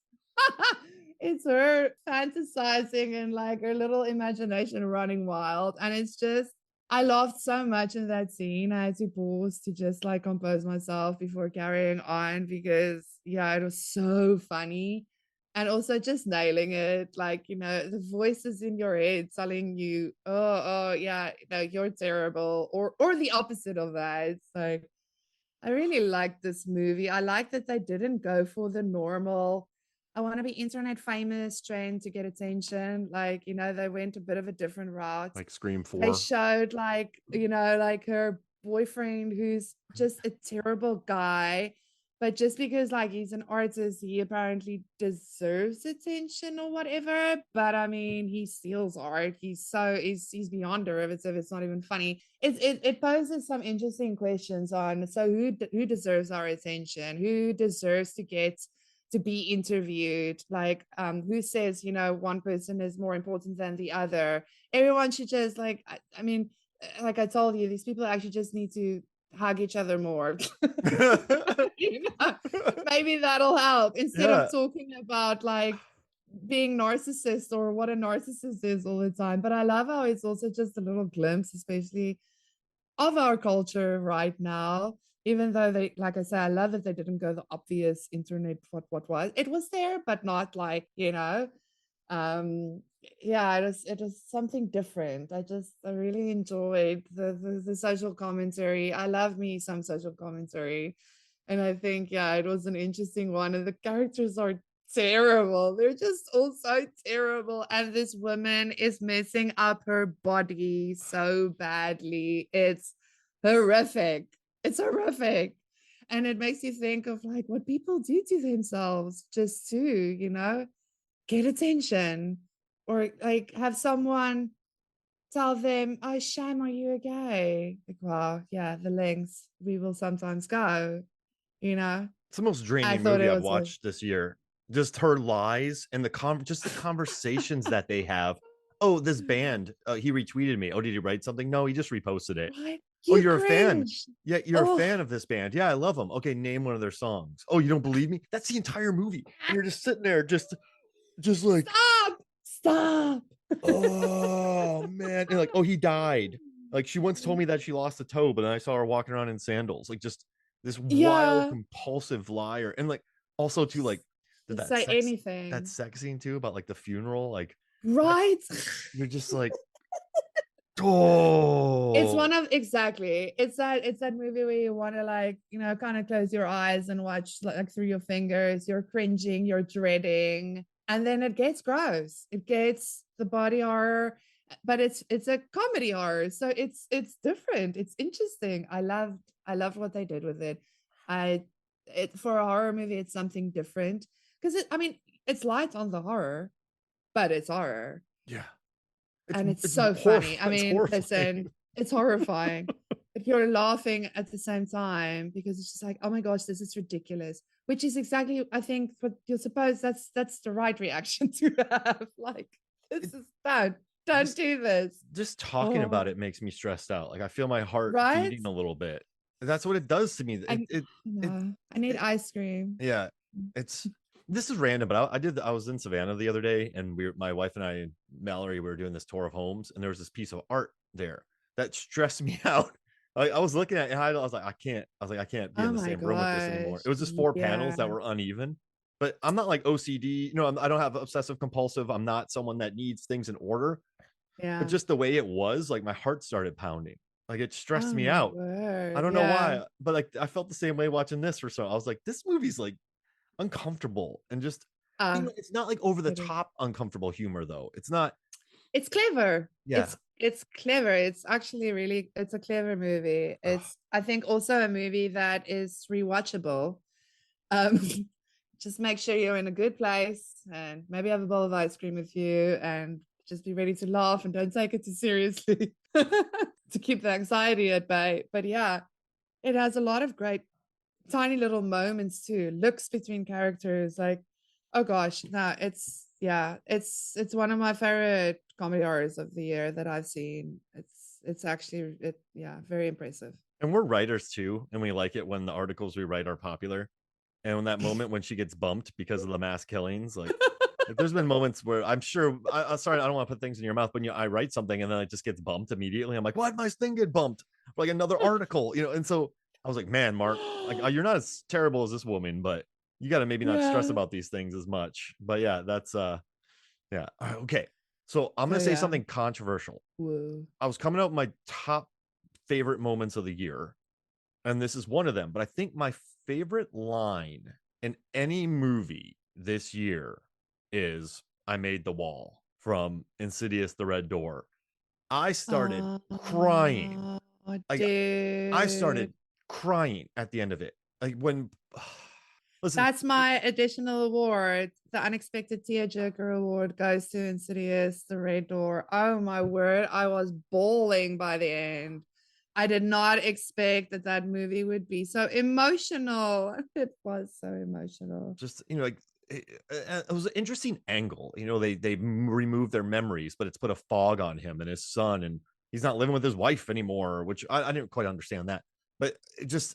Speaker 2: it's her fantasizing and like her little imagination running wild. And it's just I laughed so much in that scene. I had to pause to just like compose myself before carrying on because yeah, it was so funny. And also just nailing it, like the voices in your head telling you, oh yeah, no, you're terrible, or the opposite of that. It's like I really like this movie. I like that they didn't go for the normal, I want to be internet famous trend to get attention. Like, they went a bit of a different route.
Speaker 1: Like Scream
Speaker 2: They
Speaker 1: 4.
Speaker 2: showed like, like her boyfriend who's just a terrible guy. But just because like he's an artist, he apparently deserves attention or whatever. But I mean, he steals art. He's beyond derivative. It's not even funny. It poses some interesting questions on so who deserves our attention? Who deserves to be interviewed? Like who says one person is more important than the other? Everyone should just like I mean, like I told you, these people actually just need to hug each other more. Maybe that'll help instead
Speaker 1: Yeah.
Speaker 2: of talking about like being narcissist or what a narcissist is all the time. But I love how it's also just a little glimpse, especially of our culture right now. Even though they, like I say, I love that they didn't go the obvious internet what was. It was there, but not like, um yeah, it was something different. I really enjoyed the social commentary. I love me some social commentary. And I think, yeah, it was an interesting one. And the characters are terrible. They're just all so terrible. And this woman is messing up her body so badly. It's horrific. It's horrific. And it makes you think of like what people do to themselves just to, get attention or like have someone tell them, oh, shame, are you a gay? Like, well, yeah, the lengths we will sometimes go, you know?
Speaker 1: It's the most
Speaker 2: I
Speaker 1: draining
Speaker 2: thought
Speaker 1: movie
Speaker 2: it
Speaker 1: I've
Speaker 2: was
Speaker 1: watched this year. Just her lies and just the conversations that they have. Oh, this band, he retweeted me. Oh, did he write something? No, he just reposted it.
Speaker 2: what?
Speaker 1: Oh,
Speaker 2: You
Speaker 1: you're a fan.
Speaker 2: cringe.
Speaker 1: Yeah, you're a
Speaker 2: Oh,
Speaker 1: fan of this band. Yeah, I love them. Okay, name one of their songs. Oh, you don't believe me? That's the entire movie. And you're just sitting there, just like,
Speaker 2: stop. Stop.
Speaker 1: oh man. And like, oh, he died. Like she once told me that she lost a toe, but then I saw her walking around in sandals. Like just this wild,
Speaker 2: Yeah.
Speaker 1: compulsive liar. And like also too, like
Speaker 2: Just
Speaker 1: that
Speaker 2: say
Speaker 1: that
Speaker 2: anything.
Speaker 1: sex scene too about like the funeral. Like
Speaker 2: Right?
Speaker 1: you're just like,
Speaker 2: It's one
Speaker 1: oh
Speaker 2: of exactly. It's that movie where you want to like, kind of close your eyes and watch like through your fingers. You're cringing, you're dreading, and then it gets gross. It gets the body horror, but it's a comedy horror, so it's different. It's interesting. I loved what they did with it. I it for a horror movie, it's something different because I mean, it's light on the horror, but it's horror
Speaker 1: yeah.
Speaker 2: and it's so funny. I
Speaker 1: It's
Speaker 2: mean,
Speaker 1: horrifying.
Speaker 2: listen, it's horrifying. But you're laughing at the same time because it's just like, oh my gosh, this is ridiculous. Which is exactly, I think, what you're supposed that's the right reaction to have. Like, this
Speaker 1: It,
Speaker 2: is bad. Don't
Speaker 1: just
Speaker 2: do this.
Speaker 1: just talking about
Speaker 2: Oh,
Speaker 1: it makes me stressed out. Like I feel my heart
Speaker 2: right?
Speaker 1: beating a little bit. That's what it does to me.
Speaker 2: I
Speaker 1: It,
Speaker 2: no, I need
Speaker 1: it
Speaker 2: ice cream.
Speaker 1: yeah. It's this is random, but I was in Savannah the other day, and my wife and I, Mallory, we were doing this tour of homes, and there was this piece of art there that stressed me out. I was looking at it, and I was like, I can't be
Speaker 2: Oh
Speaker 1: in the
Speaker 2: my
Speaker 1: same room with this anymore.
Speaker 2: gosh.
Speaker 1: It was just four panels that
Speaker 2: Yeah.
Speaker 1: were uneven, but I'm not like OCD. I don't have obsessive compulsive. I'm not someone that needs things in order. But
Speaker 2: Yeah.
Speaker 1: just the way it was, like my heart started pounding. Like it stressed
Speaker 2: Oh
Speaker 1: me
Speaker 2: my
Speaker 1: out. I
Speaker 2: word.
Speaker 1: don't know
Speaker 2: Yeah.
Speaker 1: why, but like I felt the same way watching this for so. I was like, this movie's like uncomfortable and just
Speaker 2: Ah,
Speaker 1: it's not like over the
Speaker 2: it is.
Speaker 1: top uncomfortable humor though. It's not
Speaker 2: It's clever.
Speaker 1: Yeah.
Speaker 2: It's clever. It's actually it's a clever movie. It's I think also a movie that is rewatchable. Um just make sure you're in a good place and maybe have a bowl of ice cream with you and just be ready to laugh and don't take it too seriously to keep the anxiety at bay. But yeah, it has a lot of great tiny little moments too, looks between characters. Like, oh gosh, no, it's one of my favorite comedy horrors of the year that I've seen. It's actually very impressive.
Speaker 1: And we're writers too, and we like it when the articles we write are popular. And when that moment when she gets bumped because of the mass killings, like there's been moments where I'm sure sorry, I don't want to put things in your mouth, but I write something and then it just gets bumped immediately. I'm like, why'd my thing get bumped for like another article? And so I was like, man, Mark, like you're not as terrible as this woman, but you got to maybe not stress
Speaker 2: Yeah.
Speaker 1: about these things as much. But yeah, that's yeah. All right, okay. So I'm gonna say
Speaker 2: yeah.
Speaker 1: something controversial.
Speaker 2: Whoa.
Speaker 1: I was coming up with my top favorite moments of the year, and this is one of them. But I think my favorite line in any movie this year is "I made the wall" from Insidious: The Red Door. I started crying. Like I started
Speaker 2: Dude.
Speaker 1: crying at the end of it. Like when listen,
Speaker 2: That's my additional award. The unexpected tearjerker award goes to Insidious, The Red Door. Oh my word. I was bawling by the end. I did not expect that movie would be so emotional. It was so emotional.
Speaker 1: just like it was an interesting angle. They removed their memories, but it's put a fog on him and his son, and he's not living with his wife anymore, which I didn't quite understand that. But it just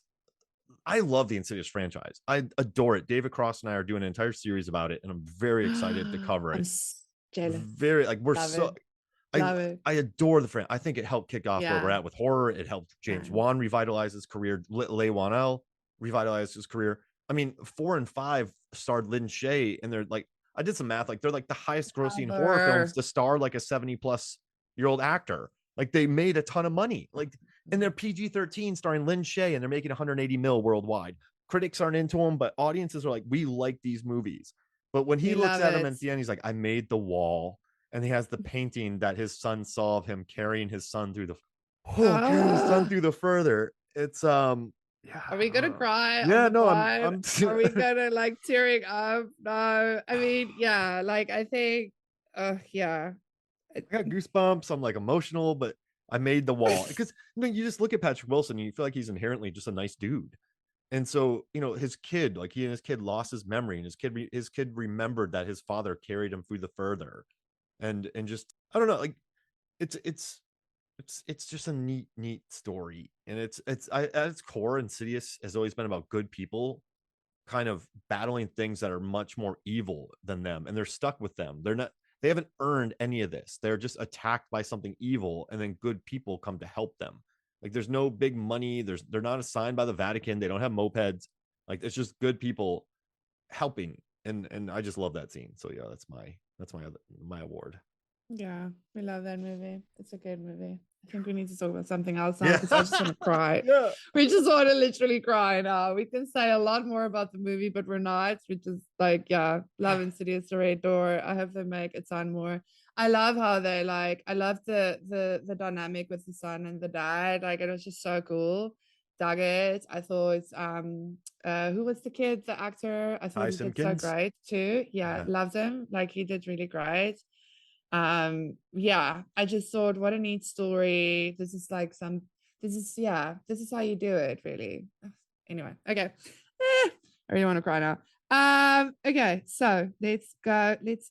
Speaker 1: I love the Insidious franchise. I adore it. David Cross and I are doing an entire series about it, and I'm very excited to cover
Speaker 2: I'm
Speaker 1: it.
Speaker 2: jealous.
Speaker 1: Very like we're
Speaker 2: Love
Speaker 1: so
Speaker 2: it.
Speaker 1: I
Speaker 2: Love it.
Speaker 1: I adore the franchise. I think it helped kick off where we're
Speaker 2: Yeah.
Speaker 1: at with horror. It helped James
Speaker 2: Same.
Speaker 1: Wan revitalize his career. Leigh Whannell revitalized his career. I mean, 4 and 5 starred Lin Shaye, and they're like, I did some math, like they're like the highest grossing
Speaker 2: Love
Speaker 1: horror films
Speaker 2: her.
Speaker 1: to star like a 70-plus-year-old actor. Like they made a ton of money. Like, and they're PG-13 starring Lin Shaye, and they're making 180 mil worldwide. Critics aren't into them, but audiences are like, we like these movies. But when he
Speaker 2: We
Speaker 1: looks
Speaker 2: love
Speaker 1: at him
Speaker 2: it.
Speaker 1: at the end, he's like, I made the wall. And he has the painting that his son saw of him carrying his son through carrying his son through the further. It's yeah,
Speaker 2: Are we gonna cry on
Speaker 1: yeah,
Speaker 2: the
Speaker 1: no,
Speaker 2: pod?
Speaker 1: I'm
Speaker 2: Are we gonna like tearing up? No. I mean, yeah, like I think yeah.
Speaker 1: I got goosebumps. I'm like emotional, but I made the wall because you just look at Patrick Wilson and you feel like he's inherently just a nice dude. And so, his kid, like he and his kid lost his memory, and his kid remembered that his father carried him through the further, and just I don't know, like it's just a neat story, and at its core, Insidious has always been about good people kind of battling things that are much more evil than them, and they're stuck with them. They haven't earned any of this. They're just attacked by something evil, and then good people come to help them. Like there's no big money. They're not assigned by the Vatican. They don't have mopeds. Like it's just good people helping, and I just love that scene. So yeah, that's my award.
Speaker 2: Yeah, we love that movie. It's a good movie. I think we need to talk about something else now
Speaker 1: Yeah,
Speaker 2: because I just want to cry.
Speaker 1: yeah.
Speaker 2: We just want to literally cry now. We can say a lot more about the movie, but we're not. We just like, yeah, love Insidious: The Red Door. I hope they make a ton more. I love how they I love the dynamic with the son and the dad. Like it was just so cool. Dug it. I thought who was the kid, the actor? I thought
Speaker 1: Ty
Speaker 2: he did so
Speaker 1: Simpkins.
Speaker 2: great too. Yeah,
Speaker 1: Yeah.
Speaker 2: loved him. Like he did really great. Yeah, I just thought what a neat story. This is how you do it, really. Anyway, okay. I really want to cry now. Okay, so let's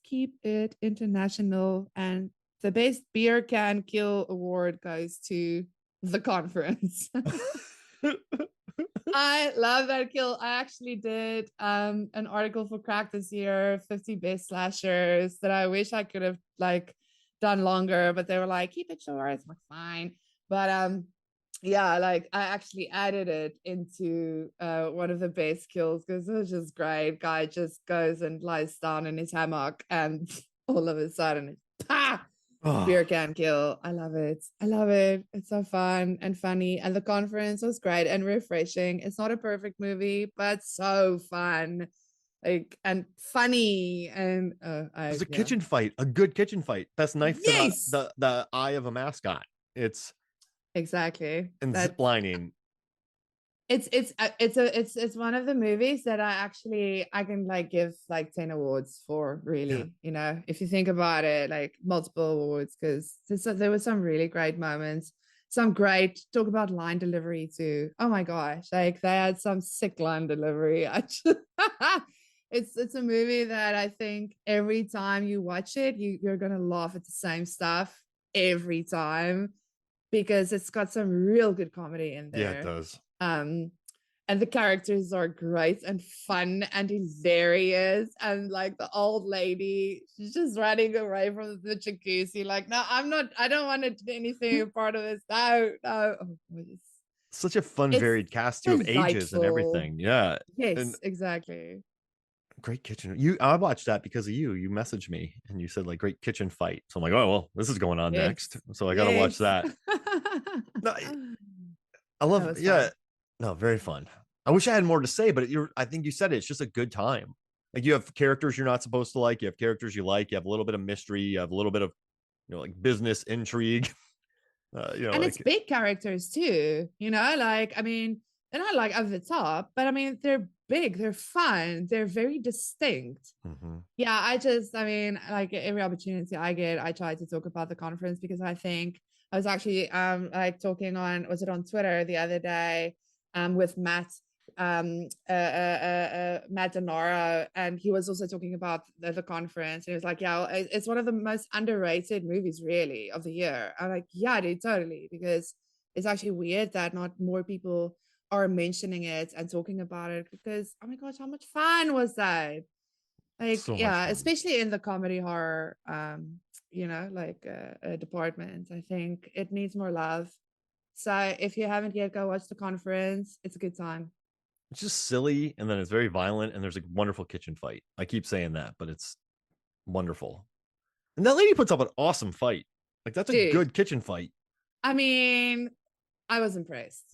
Speaker 2: keep it international, and the best beer can kill award goes to The Conference. I love that kill. I actually did an article for Crack this year, 50 best slashers, that I wish I could have like done longer, but they were like, keep it short. It's like fine. But yeah, like I actually added it into one of the best kills because it was just great. Guy just goes and lies down in his hammock, and all of a sudden pa! Beer can kill. I love it. I love it. It's so fun and funny. And The Conference was great and refreshing. It's not a perfect movie, but so fun. like, and funny, and
Speaker 1: It's a
Speaker 2: yeah.
Speaker 1: kitchen fight, a good kitchen fight. Best knife to
Speaker 2: Yes,
Speaker 1: the eye of a mascot. It's
Speaker 2: exactly.
Speaker 1: and zip
Speaker 2: That's
Speaker 1: lining.
Speaker 2: it's one of the movies that I can like give like 10 awards for,
Speaker 1: Yeah.
Speaker 2: really, if you think about it, like multiple awards, because there were some really great moments, some great talk about line delivery too. Oh my gosh, like they had some sick line delivery. It's a movie that I think every time you watch it, you're gonna laugh at the same stuff every time, because it's got some real good comedy in
Speaker 1: Yeah, it
Speaker 2: there.
Speaker 1: does.
Speaker 2: Um, and the characters are great and fun and hilarious. And like the old lady, she's just running away from the jacuzzi. Like, no, I don't want to do anything a part of this. No, no. Oh,
Speaker 1: Such a fun,
Speaker 2: it's
Speaker 1: varied cast too of ages and
Speaker 2: delightful.
Speaker 1: everything. Yeah. And
Speaker 2: Yes, exactly.
Speaker 1: great kitchen. I watched that because of you. You messaged me and you said like great kitchen fight. So I'm like, oh well, this is going on next.
Speaker 2: Yes,
Speaker 1: So I gotta watch
Speaker 2: yes.
Speaker 1: that. No, I
Speaker 2: That
Speaker 1: love
Speaker 2: was
Speaker 1: yeah.
Speaker 2: fun.
Speaker 1: No, very fun. I wish I had more to say, but I think you said it. It's just a good time. Like you have characters you're not supposed to like, you have characters you like, you have a little bit of mystery, you have a little bit of like business intrigue.
Speaker 2: And it's
Speaker 1: Like
Speaker 2: big characters too, like, I mean, they're not like over the top, but I mean, they're big, they're fun, they're very distinct.
Speaker 1: mhm.
Speaker 2: Yeah, I mean, like every opportunity I get, I try to talk about the conference, because I think I was actually like talking on, was it on Twitter the other day, with Matt, Matt Denaro, and he was also talking about the conference. And he was like, yeah, it's one of the most underrated movies really of the year. I'm like, yeah, dude, totally, because it's actually weird that not more people are mentioning it and talking about it, because oh my gosh, how much fun was that? Like,
Speaker 1: So much
Speaker 2: yeah,
Speaker 1: fun.
Speaker 2: especially in the comedy horror like department, I think it needs more love. So if you haven't yet, go watch the conference. It's a good time.
Speaker 1: It's just silly and then it's very violent and there's a wonderful kitchen fight. I keep saying that, but it's wonderful. And that lady puts up an awesome fight. Like that's a
Speaker 2: Dude,
Speaker 1: good kitchen fight.
Speaker 2: I mean, I was impressed.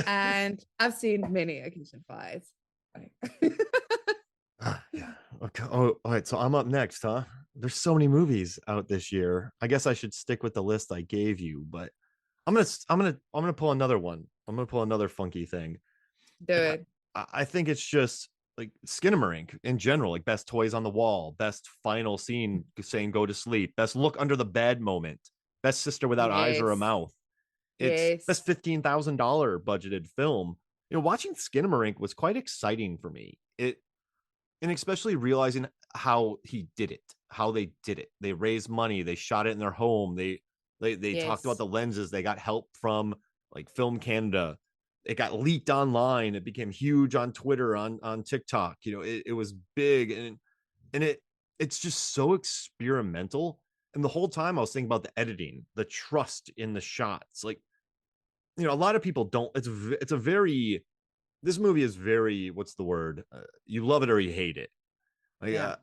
Speaker 2: And I've seen many a kitchen fights. Like,
Speaker 1: Yeah. Okay. Oh, all right. So I'm up next, huh? There's so many movies out this year. I guess I should stick with the list I gave you, but I'm gonna pull another one. I'm gonna pull another funky thing.
Speaker 2: do
Speaker 1: And
Speaker 2: it.
Speaker 1: I think it's just like Skinamarink in general, like best toys on the wall, best final scene saying go to sleep, best look under the bed moment, best sister without eyes or a
Speaker 2: Yes.
Speaker 1: mouth. It's best
Speaker 2: Yes.
Speaker 1: $15,000 budgeted film. Watching Skinamarink was quite exciting for me. And especially realizing how he did it, how they did it. They raised money, they shot it in their home. They talked about
Speaker 2: Yes.
Speaker 1: the lenses, they got help from like Film Canada. It got leaked online, it became huge on Twitter, on TikTok. It was big, and it's just so experimental. And the whole time I was thinking about the editing, the trust in the shots. Like, a lot of people don't, it's a very, this movie is very, what's the word, you love it or you hate it. Like,
Speaker 2: Yeah.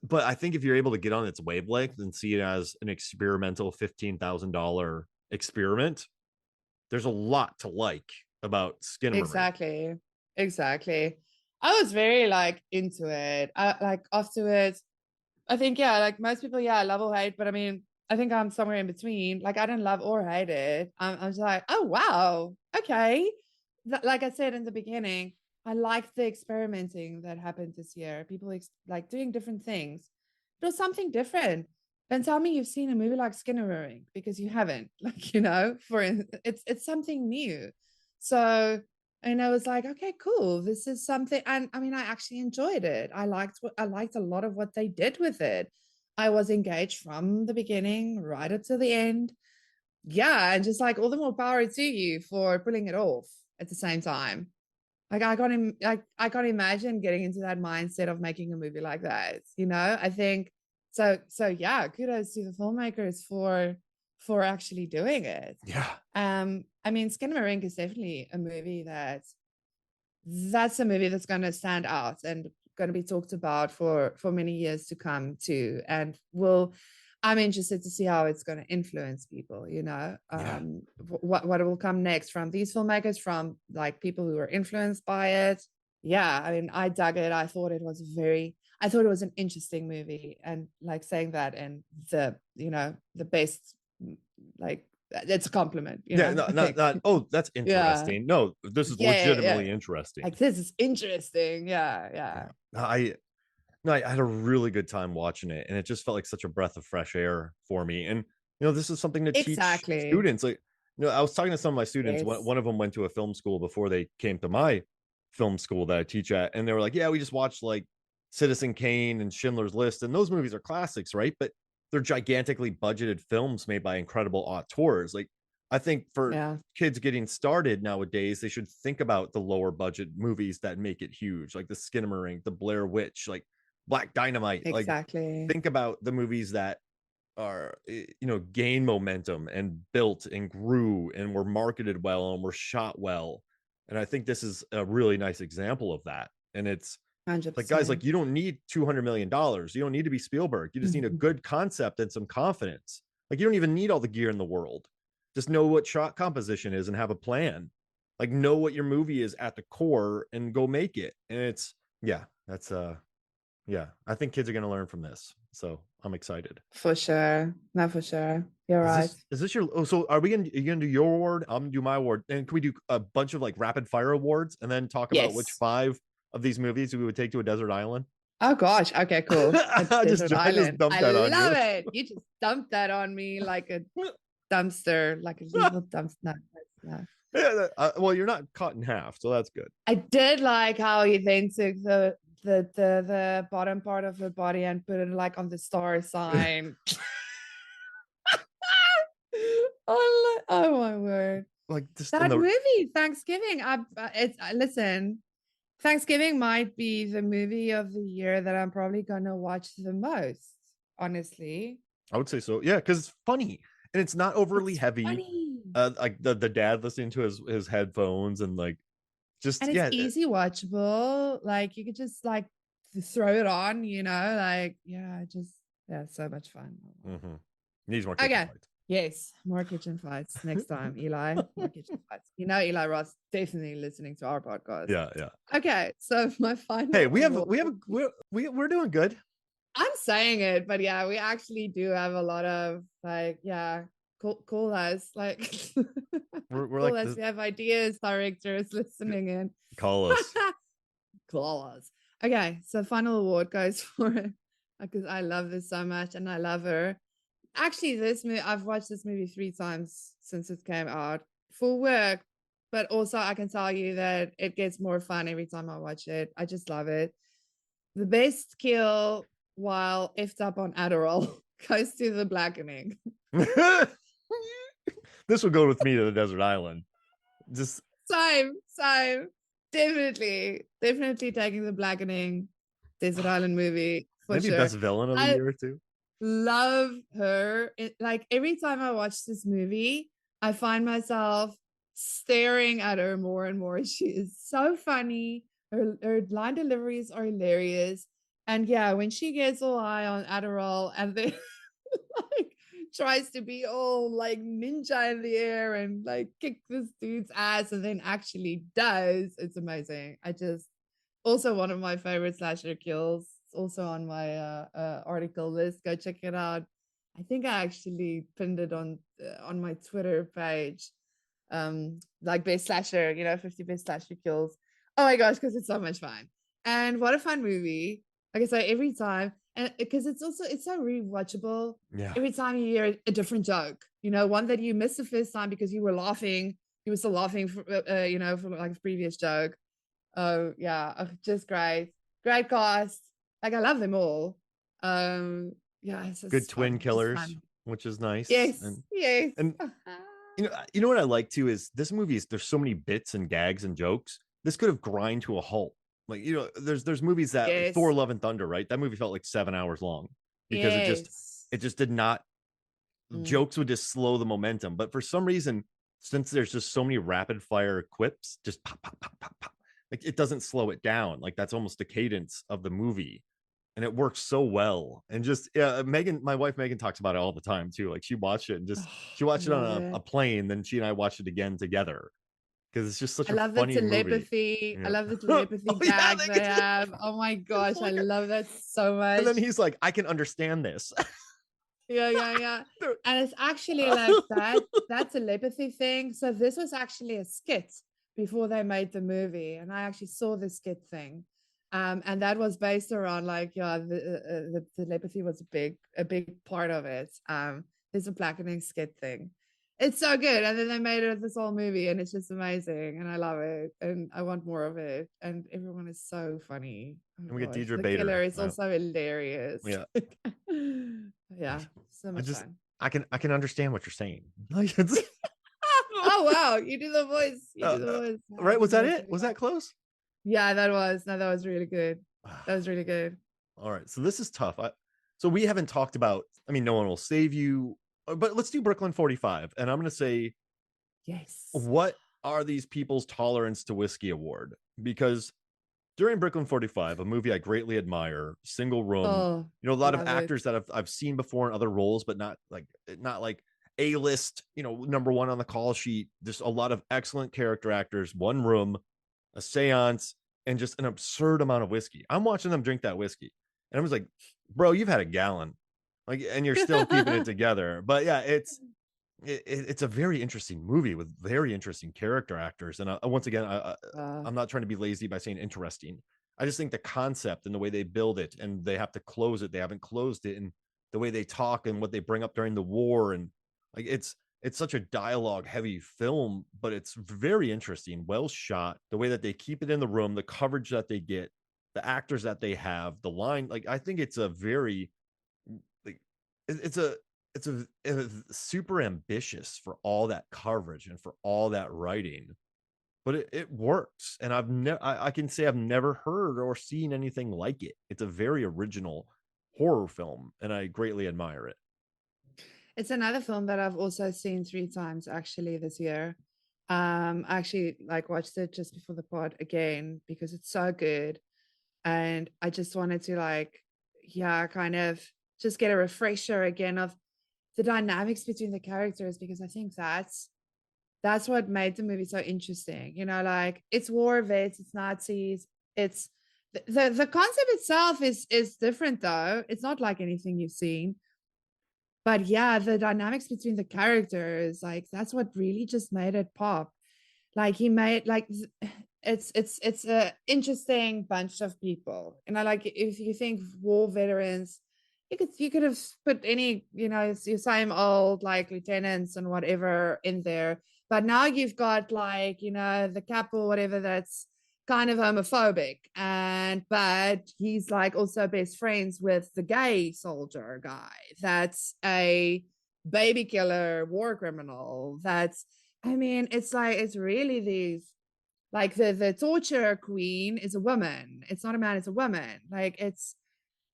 Speaker 1: but I think if you're able to get on its wavelength and see it as an experimental $15,000 experiment, there's a lot to like about Skinamarink.
Speaker 2: Exactly. Exactly. I was very like into it. Like afterwards, I think, yeah, like most people, yeah, love or hate, but I mean, I think I'm somewhere in between. Like I don't love or hate it. I'm just like, oh wow, okay. Like I said in the beginning, I like the experimenting that happened this year. People like doing different things. It was something different. Then tell me you've seen a movie like Skinnamarink, because you haven't. Like, it's something new. So, and I was like, okay, cool. This is something. And I mean, I actually enjoyed it. I liked a lot of what they did with it. I was engaged from the beginning right up to the end. Yeah, and just like all the more power to you for pulling it off at the same time. Like I can't imagine getting into that mindset of making a movie like that. I think so yeah, kudos to the filmmakers for actually doing it.
Speaker 1: Yeah.
Speaker 2: I mean, Skinamarink is definitely a movie that's a movie that's going to stand out and going to be talked about for many years to come too. And I'm interested to see how it's going to influence people,
Speaker 1: Yeah.
Speaker 2: what will come next from these filmmakers, from like people who are influenced by it. yeah, I mean, I dug it. I thought it was an interesting movie. And like saying that in the best, like, it's a compliment,
Speaker 1: Yeah,
Speaker 2: I
Speaker 1: not
Speaker 2: think.
Speaker 1: not. Oh, that's
Speaker 2: Yeah.
Speaker 1: interesting. No, this is
Speaker 2: Yeah, yeah.
Speaker 1: legitimately interesting.
Speaker 2: Like, this is interesting. Yeah, yeah.
Speaker 1: Yeah. I No, I had a really good time watching it, and it just felt like such a breath of fresh air for me. And this is something to teach
Speaker 2: Exactly.
Speaker 1: students. Like, I was talking to some of my students. One
Speaker 2: Yes.
Speaker 1: one of them went to a film school before they came to my film school that I teach at, and they were like, "Yeah, we just watched like Citizen Kane and Schindler's List, and those movies are classics, right? But they're gigantically budgeted films made by incredible auteurs. Like, I think for
Speaker 2: Yeah,
Speaker 1: kids getting started nowadays, they should think about the lower budget movies that make it huge, like the Skinamarink, the Blair Witch, like Black Dynamite. Like,
Speaker 2: exactly.
Speaker 1: think about the movies that are, gain momentum and built and grew and were marketed well and were shot well. And I think this is a really nice example of that. And it's like, guys, like,
Speaker 2: 100%.
Speaker 1: you don't need $200 million. You don't need to be Spielberg. You just need a good concept and some confidence. Like, you don't even need all the gear in the world. Just know what shot composition is and have a plan. Like, know what your movie is at the core and go make it. And it's, yeah, that's yeah, I think kids are going to learn from this. So I'm excited.
Speaker 2: For sure. No, for sure. You're
Speaker 1: Is
Speaker 2: right.
Speaker 1: this your, oh, so are you gonna do your award? I'm gonna do my award. And can we do a bunch of like rapid fire awards and then talk about which
Speaker 2: Yes.
Speaker 1: 5 of these movies we would take to a desert island?
Speaker 2: Oh gosh. Okay, cool. A desert
Speaker 1: I just
Speaker 2: island.
Speaker 1: dumped
Speaker 2: I
Speaker 1: that on
Speaker 2: love
Speaker 1: you.
Speaker 2: it. You just dumped that on me like a dumpster, like a lethal dumpster. No, no.
Speaker 1: Yeah, well, you're not cut in half, so that's good.
Speaker 2: I did like how he then took the bottom part of her body and put it like on the star sign. Oh my word.
Speaker 1: Like, just in
Speaker 2: That
Speaker 1: the
Speaker 2: movie, Thanksgiving. Listen, Thanksgiving might be the movie of the year that I'm probably gonna watch the most, honestly.
Speaker 1: I would say so. Yeah, because it's funny and it's not overly
Speaker 2: It's
Speaker 1: heavy.
Speaker 2: funny.
Speaker 1: Like the dad listening to his headphones and like, just,
Speaker 2: And it's
Speaker 1: yeah.
Speaker 2: easy watchable. Like, you could just like throw it on, like, yeah, so much fun.
Speaker 1: Needs more kitchen
Speaker 2: Okay.
Speaker 1: fights.
Speaker 2: Yes, more kitchen fights next time, Eli. More kitchen fights. Eli Ross definitely listening to our podcast.
Speaker 1: Yeah, yeah.
Speaker 2: Okay, so my final.
Speaker 1: Hey,
Speaker 2: award-
Speaker 1: we're doing good.
Speaker 2: I'm saying it, but yeah, we actually do have a lot of like, yeah, call us, like,
Speaker 1: We're
Speaker 2: call
Speaker 1: like
Speaker 2: us. We have ideas, directors listening in.
Speaker 1: call us.
Speaker 2: Call us. Okay, so final award goes for, because I love this so much and I love her. Actually, this movie, I've watched this movie 3 times since it came out for work, but also I can tell you that it gets more fun every time I watch it. I just love it. The best kill while effed up on Adderall goes to the Blackening.
Speaker 1: This will go with me to the desert island. Just
Speaker 2: Same. Definitely taking the Blackening desert island movie for
Speaker 1: maybe
Speaker 2: sure.
Speaker 1: best villain of the year too.
Speaker 2: Love her. Like, every time I watch this movie, I find myself staring at her more and more. She is so funny. Her line deliveries are hilarious. And yeah, when she gets all high on Adderall and then like tries to be all like ninja in the air and like kick this dude's ass and then actually does, it's amazing. Also one of my favorite slasher kills. It's also on my article list. Go check it out. I think I actually pinned it on my Twitter page. Like best slasher, 50 best slasher kills. Oh my gosh, because it's so much fun. And what a fun movie. Like I say, every time, and because it's so rewatchable.
Speaker 1: Yeah.
Speaker 2: Every time you hear a different joke, one that you missed the first time because you were still laughing for like a previous joke. Oh yeah, just great cast. Like, I love them all. Yeah, it's just
Speaker 1: Good twin
Speaker 2: fun,
Speaker 1: killers, which is nice.
Speaker 2: Yes,
Speaker 1: And
Speaker 2: yes.
Speaker 1: you know what I like too is this movie is, there's so many bits and gags and jokes. This could have grind to a halt. Like, there's movies that, like,
Speaker 2: Yes.
Speaker 1: Thor: Love and Thunder, right? That movie felt like 7 hours long because it just did not. Jokes would just slow the momentum. But for some reason, since there's just so many rapid fire quips, just pop, pop, pop, pop, pop. Like, it doesn't slow it down. Like, that's almost the cadence of the movie. And it works so well. And just, yeah, Megan, my wife Megan, talks about it all the time too. Like, she watched it and just she watched it on a plane, then she and I watched it again together. because it's just such
Speaker 2: I
Speaker 1: a
Speaker 2: love the
Speaker 1: funny movie.
Speaker 2: telepathy. I
Speaker 1: Yeah.
Speaker 2: love the
Speaker 1: Oh
Speaker 2: telepathy
Speaker 1: yeah,
Speaker 2: gag
Speaker 1: they
Speaker 2: they
Speaker 1: get to
Speaker 2: have. Oh my
Speaker 1: it's
Speaker 2: gosh, I
Speaker 1: like
Speaker 2: love that so
Speaker 1: and then
Speaker 2: much.
Speaker 1: he's like, I can understand this.
Speaker 2: Yeah, yeah, yeah.
Speaker 1: They're-
Speaker 2: And it's actually like that telepathy thing. So this was actually a skit before they made the movie, and I actually saw the skit thing. And that was based around like the telepathy was a big part of it. There's a Blackening skit thing. It's so good, and then they made it this whole movie, and it's just amazing, and I love it, and I want more of it, and everyone is so funny. Oh
Speaker 1: and we get
Speaker 2: gosh,
Speaker 1: Deidre
Speaker 2: the
Speaker 1: Bader.
Speaker 2: killer is also hilarious.
Speaker 1: Yeah.
Speaker 2: Yeah, so
Speaker 1: I
Speaker 2: much
Speaker 1: just
Speaker 2: fun.
Speaker 1: I can understand what you're saying. Like it's
Speaker 2: Oh wow, you do the voice. You
Speaker 1: uh,
Speaker 2: do the voice.
Speaker 1: right.
Speaker 2: You
Speaker 1: Was
Speaker 2: do
Speaker 1: that
Speaker 2: it
Speaker 1: it?
Speaker 2: really
Speaker 1: Was
Speaker 2: well.
Speaker 1: that close?
Speaker 2: Yeah, that was really good. That was really good.
Speaker 1: All right. So this is tough. So we haven't talked about, I mean, No One Will Save You, but let's do Brooklyn 45. And I'm going to say,
Speaker 2: Yes.
Speaker 1: what are these people's tolerance to whiskey award? Because during Brooklyn 45, a movie I greatly admire, single room,
Speaker 2: Oh,
Speaker 1: a lot of
Speaker 2: love it.
Speaker 1: actors that I've seen before in other roles, but not like A-list, number one on the call sheet. Just a lot of excellent character actors, one room, a seance, and just an absurd amount of whiskey. I'm watching them drink that whiskey. And I was like, bro, you've had a gallon. Like, and you're still keeping it together. But yeah, it's a very interesting movie with very interesting character actors. And once again,
Speaker 2: Uh,
Speaker 1: I'm not trying to be lazy by saying interesting. I just think the concept and the way they build it, and they have to close it. They haven't closed it, and the way they talk and what they bring up during the war, and like it's such a dialogue heavy film, but it's very interesting, well shot. The way that they keep it in the room, the coverage that they get, the actors that they have, the line. Like I think it's a very like it's a super ambitious for all that coverage and for all that writing, but it works. And I can say I've never heard or seen anything like it. It's a very original horror film, and I greatly admire it.
Speaker 2: it's another film that I've also seen 3 times actually this year. I actually like watched it just before the pod again because it's so good. And I just wanted to like, yeah, kind of just get a refresher again of the dynamics between the characters because I think that's what made the movie so interesting. Like it's war vets, it's Nazis, it's the concept itself is different though. It's not like anything you've seen. But yeah, the dynamics between the characters, like that's what really just made it pop. Like he made like it's a interesting bunch of people. Like if you think war veterans, you could have put any, your same old like lieutenants and whatever in there. But now you've got like, the cap or whatever that's kind of homophobic, but he's like also best friends with the gay soldier guy that's a baby killer war criminal. It's like it's really these like the torture queen is a woman. It's not a man, it's a woman. Like it's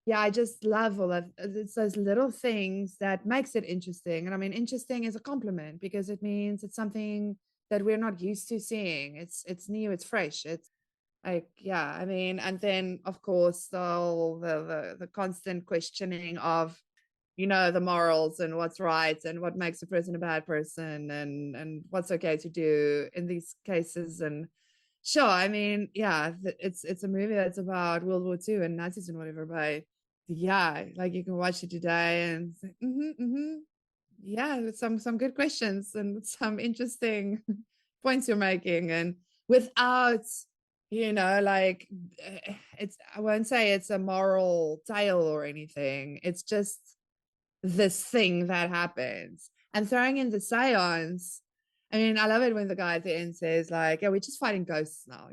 Speaker 2: yeah, I just love all of it's those little things that makes it interesting. And I mean interesting is a compliment because it means it's something that we're not used to seeing. It's new, it's fresh. It's like yeah, I mean, and then of course the constant questioning of the morals and what's right and what makes a person a bad person and what's okay to do in these cases. And sure, I mean, yeah, it's a movie that's about World War II and Nazis and whatever, but yeah, like you can watch it today and say, yeah, some good questions and some interesting points you're making, and without like I won't say it's a moral tale or anything. It's just this thing that happens. And throwing in the seance, I mean, I love it when the guy at the end says, like, yeah, we're just fighting ghosts now,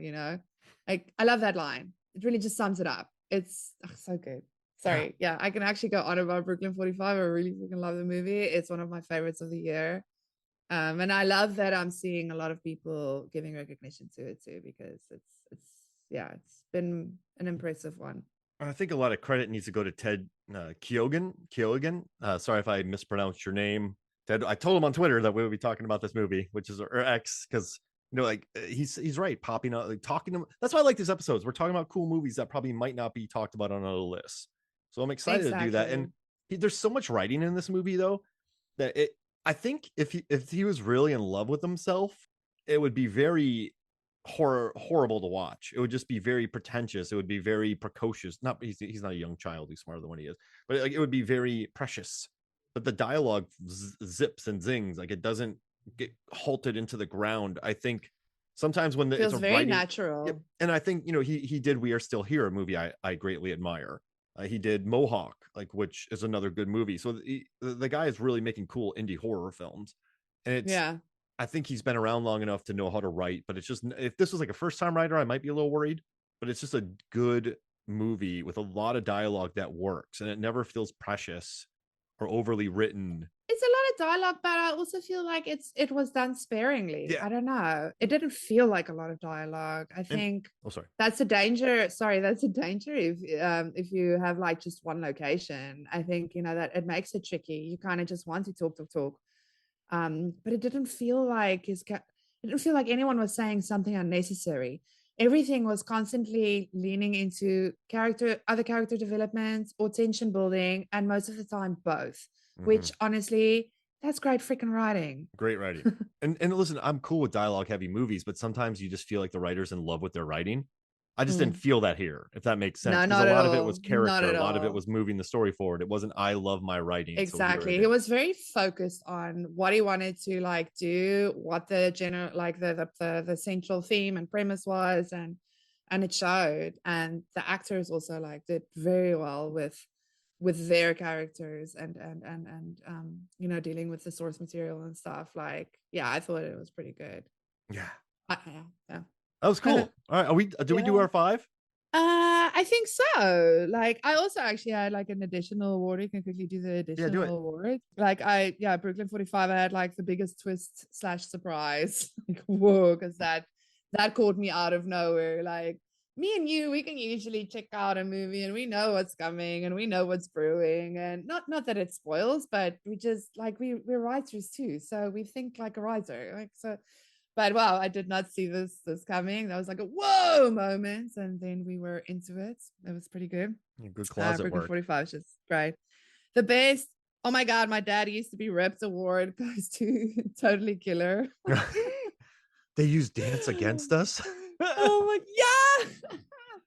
Speaker 2: Like, I love that line. It really just sums it up. It's so good. Sorry. Yeah, I can actually go on about Brooklyn 45. I really freaking love the movie. It's one of my favorites of the year. And I love that I'm seeing a lot of people giving recognition to it too, because it's been an impressive one.
Speaker 1: I think a lot of credit needs to go to Ted Keoghan. Sorry if I mispronounced your name, Ted. I told him on Twitter that we would be talking about this movie, which is or X, because like he's right, popping up, like talking to him. That's why I like these episodes. We're talking about cool movies that probably might not be talked about on other lists. So I'm excited to do that. And
Speaker 2: Exactly.
Speaker 1: there's so much writing in this movie though that I think if he was really in love with himself, it would be very horrible to watch. It would just be very pretentious. It would be very precocious. Not he's not a young child. He's smarter than what he is, but like it would be very precious. But the dialogue zips and zings, like it doesn't get halted into the ground. I think sometimes when it's
Speaker 2: Feels
Speaker 1: a
Speaker 2: very
Speaker 1: writing,
Speaker 2: natural.
Speaker 1: and I think he did We Are Still Here, a movie I greatly admire. He did Mohawk, like, which is another good movie. So the guy is really making cool indie horror films, and it's
Speaker 2: Yeah.
Speaker 1: I think he's been around long enough to know how to write. But it's just, if this was like a first time writer, I might be a little worried. But it's just a good movie with a lot of dialogue that works, and it never feels precious or overly written.
Speaker 2: It's a lot of dialogue, but I also feel like it was done sparingly.
Speaker 1: Yeah.
Speaker 2: I don't know. It didn't feel like a lot of dialogue. I think
Speaker 1: sorry.
Speaker 2: that's a danger. Sorry, that's a danger if you have like just one location. I think that it makes it tricky. You kind of just want to talk. But it didn't feel like anyone was saying something unnecessary. Everything was constantly leaning into other character development or tension building, and most of the time both. Which honestly, that's great freaking writing.
Speaker 1: Great writing. and listen, I'm cool with dialogue heavy movies, but sometimes you just feel like the writer's in love with their writing. I just didn't feel that here, if that makes sense.
Speaker 2: No,
Speaker 1: Because
Speaker 2: not
Speaker 1: a
Speaker 2: at
Speaker 1: lot of it
Speaker 2: all.
Speaker 1: was
Speaker 2: Not
Speaker 1: character,
Speaker 2: at
Speaker 1: a lot of it
Speaker 2: all.
Speaker 1: was moving the story forward. It wasn't I love my writing.
Speaker 2: Exactly.
Speaker 1: So here
Speaker 2: He was very focused on what he wanted to like do, what the general like the central theme and premise was, and it showed. And the actors also like did very well with their characters and dealing with the source material and stuff. Like, yeah, I thought it was pretty good.
Speaker 1: Yeah.
Speaker 2: Yeah.
Speaker 1: That was cool. All right. Do we do our 5?
Speaker 2: I think so. Like, I also actually had like an additional award. You can quickly do the additional award. Like, Brooklyn 45, I had like the biggest twist / surprise. Like, whoa, because that caught me out of nowhere. Like, me and you, we can usually check out a movie and we know what's coming and we know what's brewing. And not that it spoils, but we just like we're writers too. So we think like a writer. Like, so. But wow, I did not see this coming. That was like a whoa moment, and then we were into it. It was pretty good.
Speaker 1: Good closet work.
Speaker 2: 45 is just great. The best. Oh my god, my dad used to be Ripped award goes to Totally Killer.
Speaker 1: They use Dance Against Us.
Speaker 2: Oh my yeah.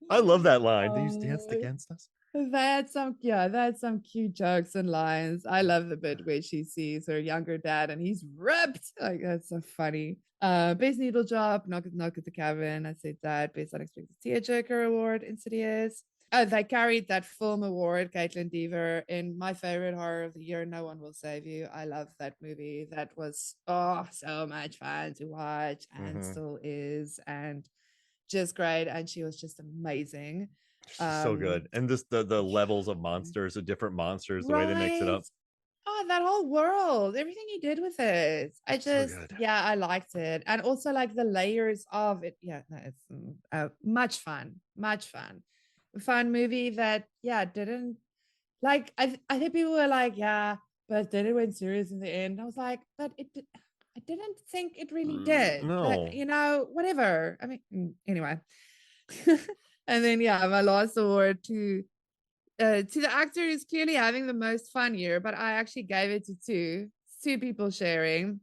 Speaker 1: I love that line. They use Danced Against Us.
Speaker 2: That's some cute jokes and lines. I love the bit where she sees her younger dad and he's ripped. Like, that's so funny. Best needle job, knock at the cabin. I said that. Best unexpected tearjerker award, Insidious. Oh, they carried that film award, Caitlin Dever, in my favorite horror of the year, No One Will Save You. I love that movie. That was so much fun to watch and still is, and just great. And she was just amazing.
Speaker 1: So good. And this the levels of monsters, the different monsters, the way they mix it up.
Speaker 2: Oh, that whole world, everything he did with it. I just, I liked it. And also like the layers of it. Yeah, no, it's much fun. Fun movie that, didn't like, I think people were like, but then it went serious in the end. I was like, but I didn't think it really did.
Speaker 1: No.
Speaker 2: But, whatever. I mean, anyway. And then my last award to the actor who's clearly having the most fun year, but I actually gave it to two people sharing.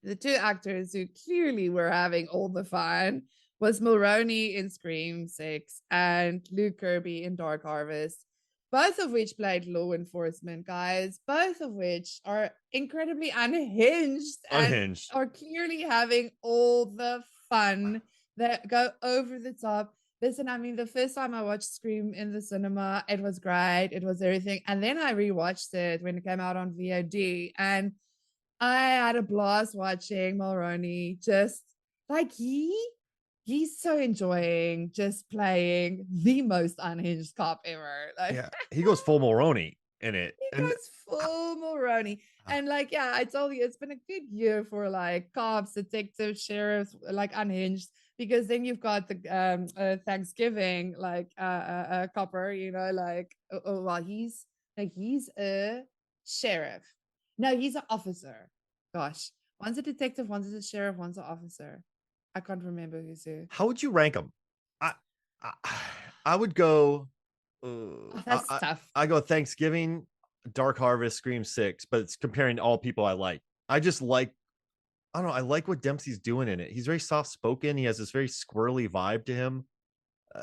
Speaker 2: The two actors who clearly were having all the fun was Mulroney in Scream 6 and Luke Kirby in Dark Harvest, both of which played law enforcement guys, both of which are incredibly unhinged. And are clearly having all the fun that go over the top. Listen, I mean, the first time I watched Scream in the cinema, it was great. It was everything. And then I rewatched it when it came out on VOD. And I had a blast watching Mulroney. Just like he's so enjoying just playing the most unhinged cop ever. Like,
Speaker 1: he goes full Mulroney in it.
Speaker 2: He goes full Mulroney. And like, I told you, it's been a good year for like cops, detectives, sheriffs, like unhinged. Because then you've got the Thanksgiving, like a copper, well, he's a sheriff. No, he's an officer. Gosh, one's a detective, one's a sheriff, one's an officer. I can't remember who's who.
Speaker 1: How would you rank them? I would go.
Speaker 2: That's tough.
Speaker 1: I go Thanksgiving, Dark Harvest, Scream 6, but it's comparing all people I like. I just like I don't know. I like what Dempsey's doing in it. He's very soft spoken. He has this very squirrely vibe to him.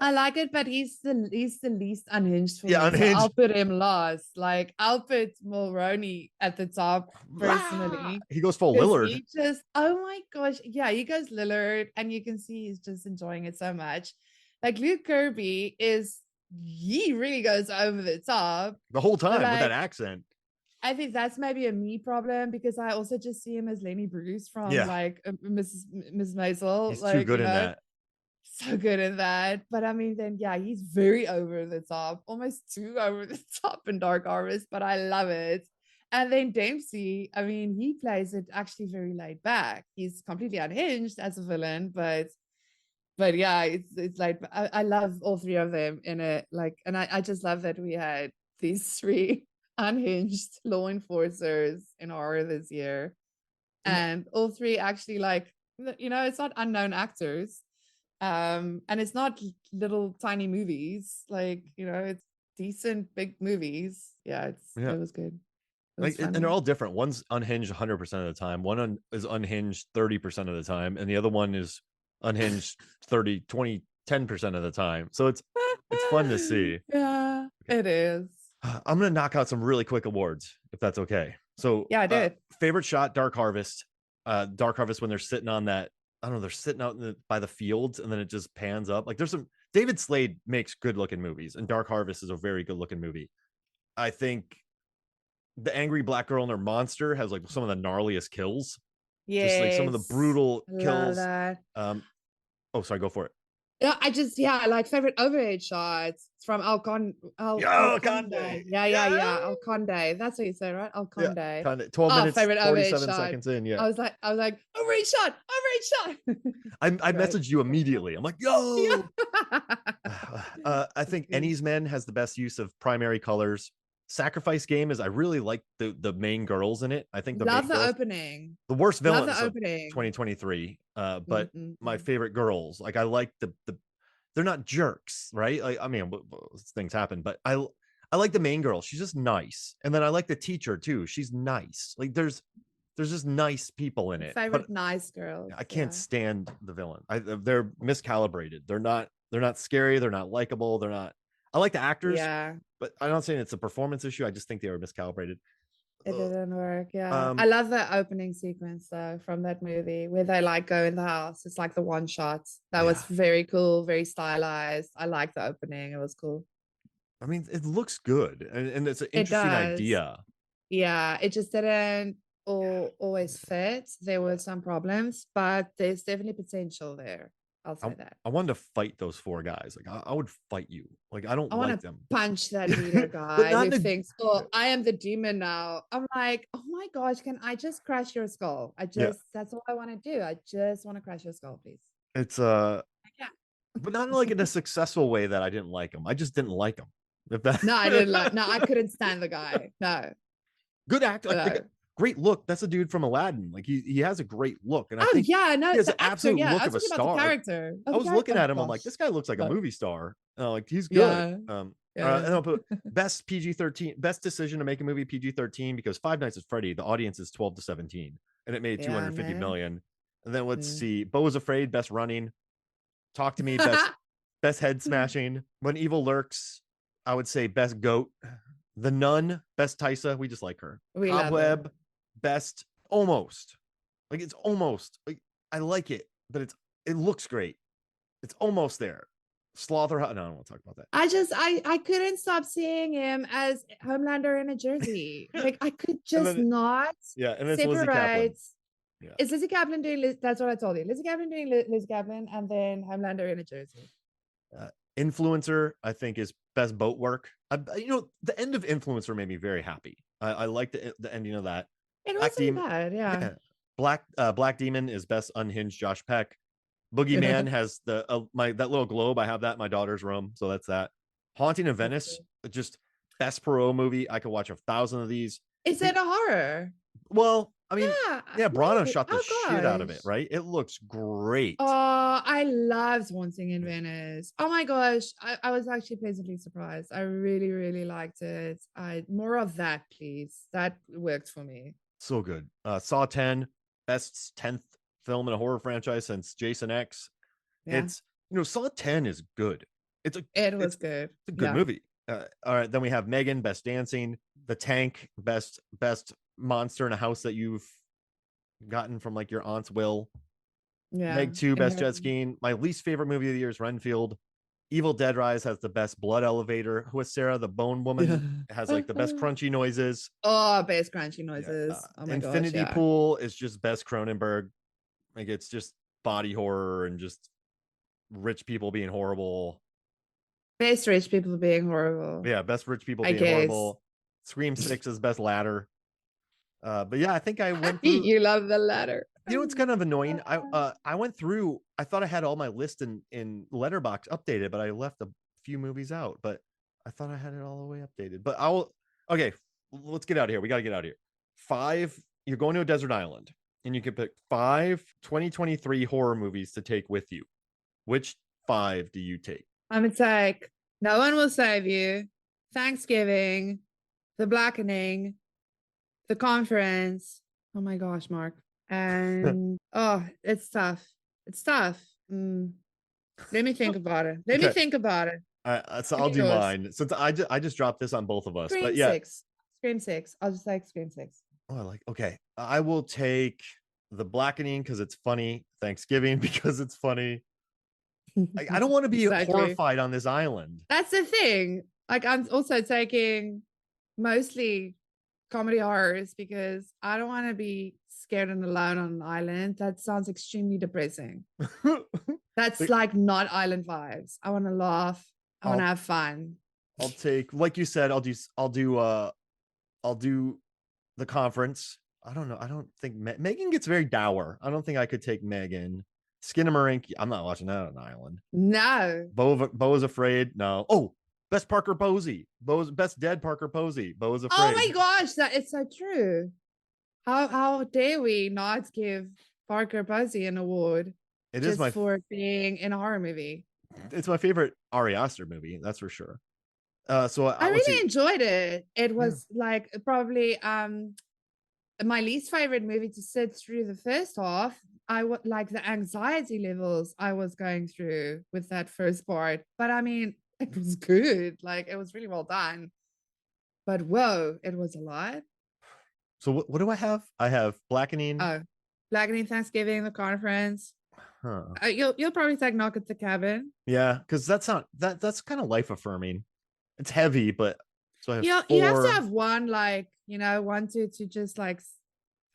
Speaker 2: I like it, but he's the least unhinged for
Speaker 1: Yeah,
Speaker 2: me. So I'll
Speaker 1: unhinged.
Speaker 2: put him last. Like I'll put Mulroney at the top personally.
Speaker 1: He goes full
Speaker 2: Because
Speaker 1: Lillard.
Speaker 2: he just, oh my gosh. Yeah, he goes Lillard, and you can see he's just enjoying it so much. Like Luke Kirby he really goes over the top.
Speaker 1: The whole
Speaker 2: But
Speaker 1: time with that
Speaker 2: like,
Speaker 1: accent.
Speaker 2: I think that's maybe a me problem because I also just see him as Lenny Bruce from
Speaker 1: Yeah,
Speaker 2: like Mrs. Maisel.
Speaker 1: he's too
Speaker 2: Like,
Speaker 1: good in that.
Speaker 2: so good in that. But I mean, then yeah, he's very over the top, almost too over the top in Dark Harvest, but I love it. And then Dempsey, I mean, he plays it actually very laid back. He's completely unhinged as a villain, but yeah, it's like I love all three of them in it. Like, and I just love that we had these three unhinged law enforcers in horror this year. And all three actually like, it's not unknown actors. And it's not little tiny movies, like, it's decent big movies. Yeah,
Speaker 1: Yeah.
Speaker 2: it was good. It was
Speaker 1: Like, and they're
Speaker 2: funny.
Speaker 1: all different. One's unhinged 100% of the time. One is unhinged 30% of the time, and the other one is unhinged 10% of the time. So it's fun to see.
Speaker 2: Yeah, it is.
Speaker 1: I'm gonna knock out some really quick awards if that's okay. So,
Speaker 2: Yeah, I did.
Speaker 1: favorite shot, Dark Harvest. Dark Harvest when they're sitting on that. I don't know. They're sitting out by the fields, and then it just pans up. Like there's some. David Slade makes good looking movies, and Dark Harvest is a very good looking movie. I think the angry black girl and her monster has like some of the gnarliest kills. Just like some of the
Speaker 2: Yes.
Speaker 1: brutal
Speaker 2: Love
Speaker 1: kills.
Speaker 2: that.
Speaker 1: Oh, sorry, go for it.
Speaker 2: Yeah, I like favorite overhead shots from Alconde.
Speaker 1: Conde.
Speaker 2: Yeah. Alconde. That's what you say, right?
Speaker 1: Yeah,
Speaker 2: Alconde.
Speaker 1: Conde. 12
Speaker 2: Oh,
Speaker 1: minutes,
Speaker 2: favorite overhead
Speaker 1: 47
Speaker 2: shot.
Speaker 1: seconds in. Yeah.
Speaker 2: I was like, overhead shot.
Speaker 1: I
Speaker 2: Great.
Speaker 1: messaged you immediately. I'm like, yo.
Speaker 2: Yeah.
Speaker 1: I think Ennie's Men has the best use of primary colors. Sacrifice Game is I really like the main girls in it. I think the
Speaker 2: Love
Speaker 1: main
Speaker 2: the
Speaker 1: girls,
Speaker 2: opening.
Speaker 1: the worst
Speaker 2: Love the
Speaker 1: villains of
Speaker 2: opening.
Speaker 1: 2023. But my
Speaker 2: Mm-mm-mm.
Speaker 1: favorite girls, like I like the they're not jerks, right? Like I mean, things happen, but I like the main girl. She's just nice, and then I like the teacher too. She's nice. Like there's just nice people in it.
Speaker 2: Favorite
Speaker 1: But
Speaker 2: nice girls.
Speaker 1: I can't
Speaker 2: Yeah.
Speaker 1: stand the villain. They're miscalibrated. They're not scary. They're not likable. They're not. I like the actors,
Speaker 2: Yeah.
Speaker 1: but I'm not saying it's a performance issue. I just think they were miscalibrated.
Speaker 2: It
Speaker 1: Ugh.
Speaker 2: didn't work. Yeah. I
Speaker 1: Um,
Speaker 2: love the opening sequence though from that movie where they like go in the house. It's like the one shot. That was
Speaker 1: yeah.
Speaker 2: very cool, very stylized. I like the opening. It was cool.
Speaker 1: I mean, it looks good, and it's an
Speaker 2: It
Speaker 1: interesting
Speaker 2: does.
Speaker 1: idea.
Speaker 2: Yeah. It just didn't always fit. There were some problems, but there's definitely potential there. I'll
Speaker 1: I,
Speaker 2: say that.
Speaker 1: I wanted to fight those four guys. Like I would fight you. Like I don't
Speaker 2: I want
Speaker 1: like
Speaker 2: to
Speaker 1: them,
Speaker 2: punch that leader
Speaker 1: but
Speaker 2: guy
Speaker 1: not
Speaker 2: who
Speaker 1: in a.
Speaker 2: thinks, oh, I am the demon now. I'm like, oh my gosh, can I just crash your skull?
Speaker 1: Yeah,
Speaker 2: That's all I want to do. I just want to crash your skull, please.
Speaker 1: it's
Speaker 2: Yeah.
Speaker 1: but not like in a successful way that I didn't like him. I just didn't like him. If that
Speaker 2: No, I didn't like, no, I couldn't stand the guy. No,
Speaker 1: good actor, like
Speaker 2: no.
Speaker 1: great look. That's a dude from Aladdin. Like he has a great look, and I
Speaker 2: Oh
Speaker 1: think
Speaker 2: yeah, no,
Speaker 1: he has
Speaker 2: the
Speaker 1: an
Speaker 2: actor.
Speaker 1: absolute
Speaker 2: Yeah,
Speaker 1: look
Speaker 2: I
Speaker 1: of
Speaker 2: was
Speaker 1: a
Speaker 2: talking about the
Speaker 1: star. Like
Speaker 2: character.
Speaker 1: I
Speaker 2: Oh, the
Speaker 1: was
Speaker 2: character.
Speaker 1: looking
Speaker 2: Oh
Speaker 1: at him. I'm like,
Speaker 2: gosh.
Speaker 1: this guy looks like a
Speaker 2: No.
Speaker 1: movie star. Like he's good.
Speaker 2: Yeah.
Speaker 1: And
Speaker 2: Yeah.
Speaker 1: I'll put best PG-13, best decision to make a movie PG-13 because Five Nights at Freddy, the audience is 12 to 17, and it made
Speaker 2: Yeah,
Speaker 1: 250
Speaker 2: no.
Speaker 1: million. And then let's
Speaker 2: Mm.
Speaker 1: see, Bo is Afraid, best running. Talk to Me, best head smashing. When Evil Lurks, I would say best goat. The Nun, best Tysa. We just like her.
Speaker 2: We love her.
Speaker 1: Cobweb, best almost. Like it's almost like I like it, but it looks great. It's almost there. Slaughter. No, I don't want to talk about that.
Speaker 2: I couldn't stop seeing him as Homelander in a jersey. Like I could just
Speaker 1: then,
Speaker 2: not
Speaker 1: yeah, and it's Lizzie Kaplan.
Speaker 2: separate.
Speaker 1: Yeah.
Speaker 2: Is Lizzie Kaplan doing? That's what I told you. Lizzie Kaplan doing Lizzie Kaplan, and then Homelander in a jersey.
Speaker 1: Influencer, I think, is best boat work. The end of Influencer made me very happy. I like the ending of that.
Speaker 2: It wasn't bad, yeah.
Speaker 1: Black Demon is best unhinged Josh Peck. Boogeyman has that little globe. I have that in my daughter's room, so that's that. Haunting of Venice, just best Perot movie. I could watch 1,000 of these.
Speaker 2: Is it a horror?
Speaker 1: Well, I mean, yeah, Brano shot the
Speaker 2: Oh,
Speaker 1: shit out of it,
Speaker 2: gosh.
Speaker 1: right? It looks great.
Speaker 2: Oh, I loved Haunting in Venice. Oh my gosh. I was actually pleasantly surprised. I really, really liked it. More of that, please. That worked for me.
Speaker 1: So good. Saw 10, best 10th film in a horror franchise since Jason X.
Speaker 2: Yeah,
Speaker 1: It's, Saw 10 is good. It's a
Speaker 2: it
Speaker 1: it's
Speaker 2: was good.
Speaker 1: a good
Speaker 2: Yeah.
Speaker 1: movie. All right, then we have Megan, best dancing. The Tank, best monster in a house that you've gotten from like your aunt's will.
Speaker 2: Yeah.
Speaker 1: Meg 2, best jet
Speaker 2: Inherently.
Speaker 1: skiing. My least favorite movie of the year is Renfield. Evil Dead Rise has the best blood elevator. Who is Sarah, the Bone
Speaker 2: Yeah.
Speaker 1: Woman, has like the best crunchy noises.
Speaker 2: Oh, bass crunchy
Speaker 1: Yeah.
Speaker 2: noises. Oh my gosh,
Speaker 1: Infinity
Speaker 2: yeah.
Speaker 1: Pool is just best Cronenberg. Like it's just body horror and just rich people being horrible.
Speaker 2: Best rich people being horrible,
Speaker 1: Yeah, best rich people
Speaker 2: I
Speaker 1: being
Speaker 2: guess.
Speaker 1: horrible. Scream 6 is best ladder. But yeah, I think I went through.
Speaker 2: You love the latter.
Speaker 1: It's kind of annoying. I went through. I thought I had all my list in Letterbox updated, but I left a few movies out. But I thought I had it all the way updated. But I'll. Okay, let's get out of here. We got to get out of here. 5. You're going to a desert island, and you can pick 5 2023 horror movies to take with you. Which 5 do you take?
Speaker 2: I'm gonna take No One Will Save You, Thanksgiving, The Blackening, The Conference. Oh my gosh, Mark. And oh, it's tough. It's tough. Let me think about it. Let me
Speaker 1: Okay.
Speaker 2: think about it.
Speaker 1: So
Speaker 2: Give
Speaker 1: I'll
Speaker 2: me
Speaker 1: do
Speaker 2: yours.
Speaker 1: mine since I just dropped this on both of us.
Speaker 2: Scream
Speaker 1: But yeah,
Speaker 2: 6. Scream 6. I'll just take Scream 6.
Speaker 1: oh, okay. I will take The Blackening because it's funny. Thanksgiving because it's funny. I don't want to be
Speaker 2: Exactly.
Speaker 1: horrified on this island.
Speaker 2: That's the thing. Like, I'm also taking mostly comedy horrors because I don't want to be scared and alone on an island. That sounds extremely depressing. That's like not island vibes. I want to laugh. I want to have fun.
Speaker 1: I'll take, like you said, I'll do The Conference. I don't know. I don't think Megan gets very dour. I don't think I could take Megan. Skinamarink. I'm not watching that on an island.
Speaker 2: No.
Speaker 1: Bo is Afraid. No. Oh, best Parker Posey. Best dead Parker Posey. Bo is Afraid.
Speaker 2: Oh my gosh, that is so true. How dare we not give Parker Posey an award?
Speaker 1: It
Speaker 2: just
Speaker 1: is my
Speaker 2: for being in a horror movie.
Speaker 1: It's my favorite Ari Aster movie, that's for sure. So
Speaker 2: I really enjoyed it. It was like probably my least favorite movie to sit through the first half. I would like the anxiety levels I was going through with that first part. But I mean, it was good. Like it was really well done. But whoa, it was a lot.
Speaker 1: So what do I have? I have Blackening.
Speaker 2: Oh, Blackening, Thanksgiving, The Conference.
Speaker 1: Huh.
Speaker 2: You'll probably take Knock at the Cabin.
Speaker 1: Yeah, because that's kind of life affirming. It's heavy, but so I have
Speaker 2: You have to have one, like, one to just like,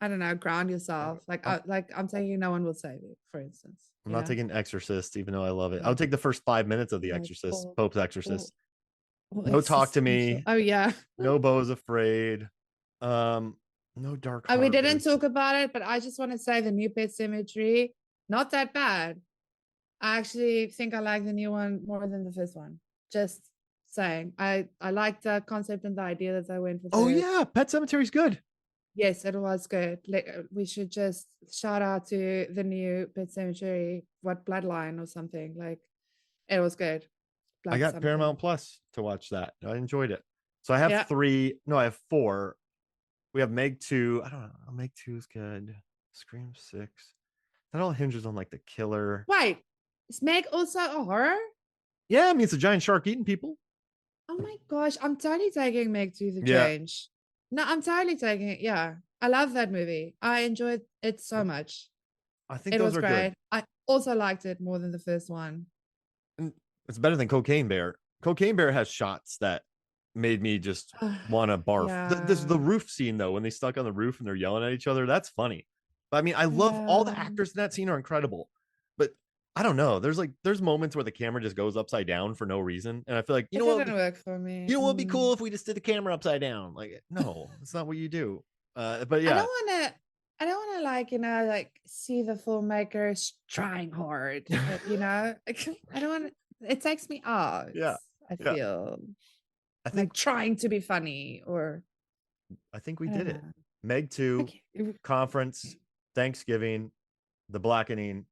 Speaker 2: I don't know, ground yourself. Like I'm taking No One Will Save You, for instance.
Speaker 1: I'm not taking Exorcist, even though I love it.
Speaker 2: Yeah.
Speaker 1: I'll take the first 5 minutes of The Exorcist, Pope's Exorcist. No Talk to Me.
Speaker 2: Oh yeah.
Speaker 1: No Bo is Afraid. No Dark Harvest.
Speaker 2: We didn't talk about it, but I just want to say the new Pet Cemetery, not that bad. I actually think I like the new one more than the first one. Just saying. I like the concept and the idea that they went with.
Speaker 1: Oh yeah, Pet Cemetery's good.
Speaker 2: Yes, it was good. We should just shout out to the new Pet Cemetery, Bloodline or something. Like it was good.
Speaker 1: I got Paramount Plus to watch that. I enjoyed it. So I have 3. No, I have 4. We have Meg 2. I don't know. Meg 2 is good. Scream 6. That all hinges on like the killer.
Speaker 2: Wait, is Meg also a horror?
Speaker 1: Yeah, I mean it's a giant shark eating people.
Speaker 2: Oh my gosh, I'm totally taking Meg to the change. No, I'm totally taking it. Yeah, I love that movie. I enjoyed it so much.
Speaker 1: I think those are great. Good.
Speaker 2: I also liked it more than the first one.
Speaker 1: And it's better than Cocaine Bear. Cocaine Bear has shots that made me just want to barf. Yeah. The roof scene though, when they stuck on the roof and they're yelling at each other, that's funny. But I mean, I love all the actors in that scene are incredible. But I don't know. There's moments where the camera just goes upside down for no reason, and I feel like
Speaker 2: it didn't work for me.
Speaker 1: You know what would be cool if we just did the camera upside down? Like, no, that's not what you do. But yeah,
Speaker 2: I don't want to like see the filmmakers trying hard. I don't want. It takes me out.
Speaker 1: Yeah,
Speaker 2: I feel. I think like trying to be funny, or
Speaker 1: I think we did it. Meg 2, Conference, Thanksgiving, The Blackening,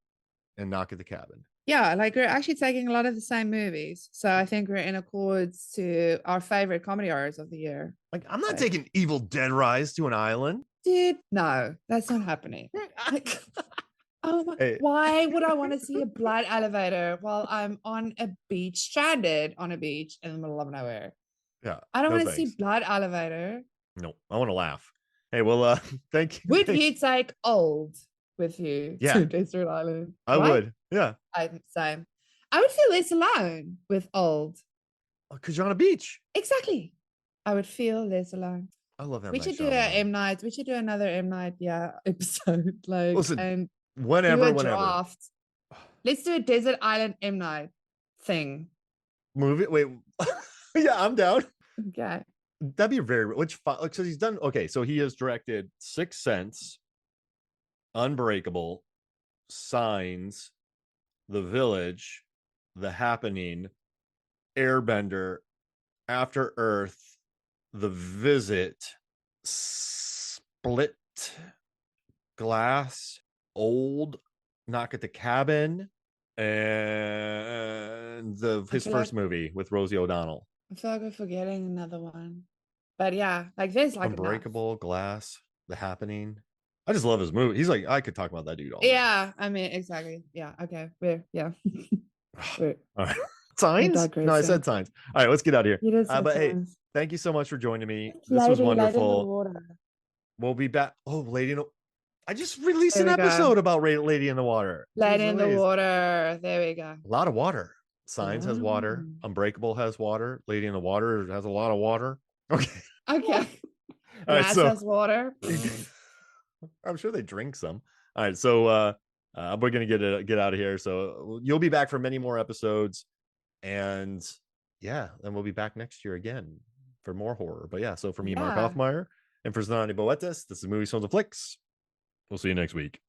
Speaker 1: and Knock at the Cabin.
Speaker 2: Yeah, like we're actually taking a lot of the same movies. So I think we're in accords to our favorite comedy horrors of the year.
Speaker 1: Like I'm not taking Evil Dead Rise to an island.
Speaker 2: dude, no, that's not happening. Like, oh my,
Speaker 1: Hey.
Speaker 2: why would I want to see a blood elevator while I'm on a beach, stranded on a beach in the middle of nowhere?
Speaker 1: Yeah,
Speaker 2: I don't
Speaker 1: no
Speaker 2: want to see
Speaker 1: thanks.
Speaker 2: blood elevator.
Speaker 1: No, I want to laugh. Hey, well, thank you.
Speaker 2: Would you take old with you
Speaker 1: Yeah,
Speaker 2: to Desert Island?
Speaker 1: I
Speaker 2: Right?
Speaker 1: would. Yeah,
Speaker 2: I'm same. I would feel less alone with old.
Speaker 1: because you're on a beach.
Speaker 2: Exactly. I would feel less alone.
Speaker 1: I love that.
Speaker 2: We should do a M Night. We should do another M Night, yeah, episode. Like,
Speaker 1: Listen,
Speaker 2: and do
Speaker 1: whenever.
Speaker 2: a draft. Let's do a Desert Island M Night thing.
Speaker 1: Movie. Wait. Yeah, I'm down.
Speaker 2: Okay.
Speaker 1: That'd be very which because he's done okay. So he has directed Sixth Sense, Unbreakable, Signs, The Village, The Happening, Airbender, After Earth, The Visit, Split, Glass, Old, Knock at the Cabin, and his first movie with Rosie O'Donnell.
Speaker 2: I feel like we're forgetting another one. But yeah, like there's like
Speaker 1: Unbreakable,
Speaker 2: enough.
Speaker 1: Glass, The Happening. I just love his movie. He's like, I could talk about that dude all day.
Speaker 2: Yeah, I mean, exactly. Yeah, okay. All
Speaker 1: right. Signs? No, I said signs. All right, let's get out of here. But hey, thank you so much for joining me. This was wonderful. We'll be back. Oh, Lady in the... I just released an episode about Lady in the Water.
Speaker 2: Lady in the Water. There we go.
Speaker 1: A lot of water. Signs has water. Unbreakable has water. Lady in the Water has a lot of water. Okay.
Speaker 2: Okay.
Speaker 1: Glass
Speaker 2: has water.
Speaker 1: I'm sure they drink some. All right, so we're gonna get out of here. So you'll be back for many more episodes, and yeah, then we'll be back next year again for more horror. But yeah, so for me, Mark Hoffmeyer, and for Zanandi Boetis, this is Movie Stones and Flicks. We'll see you next week.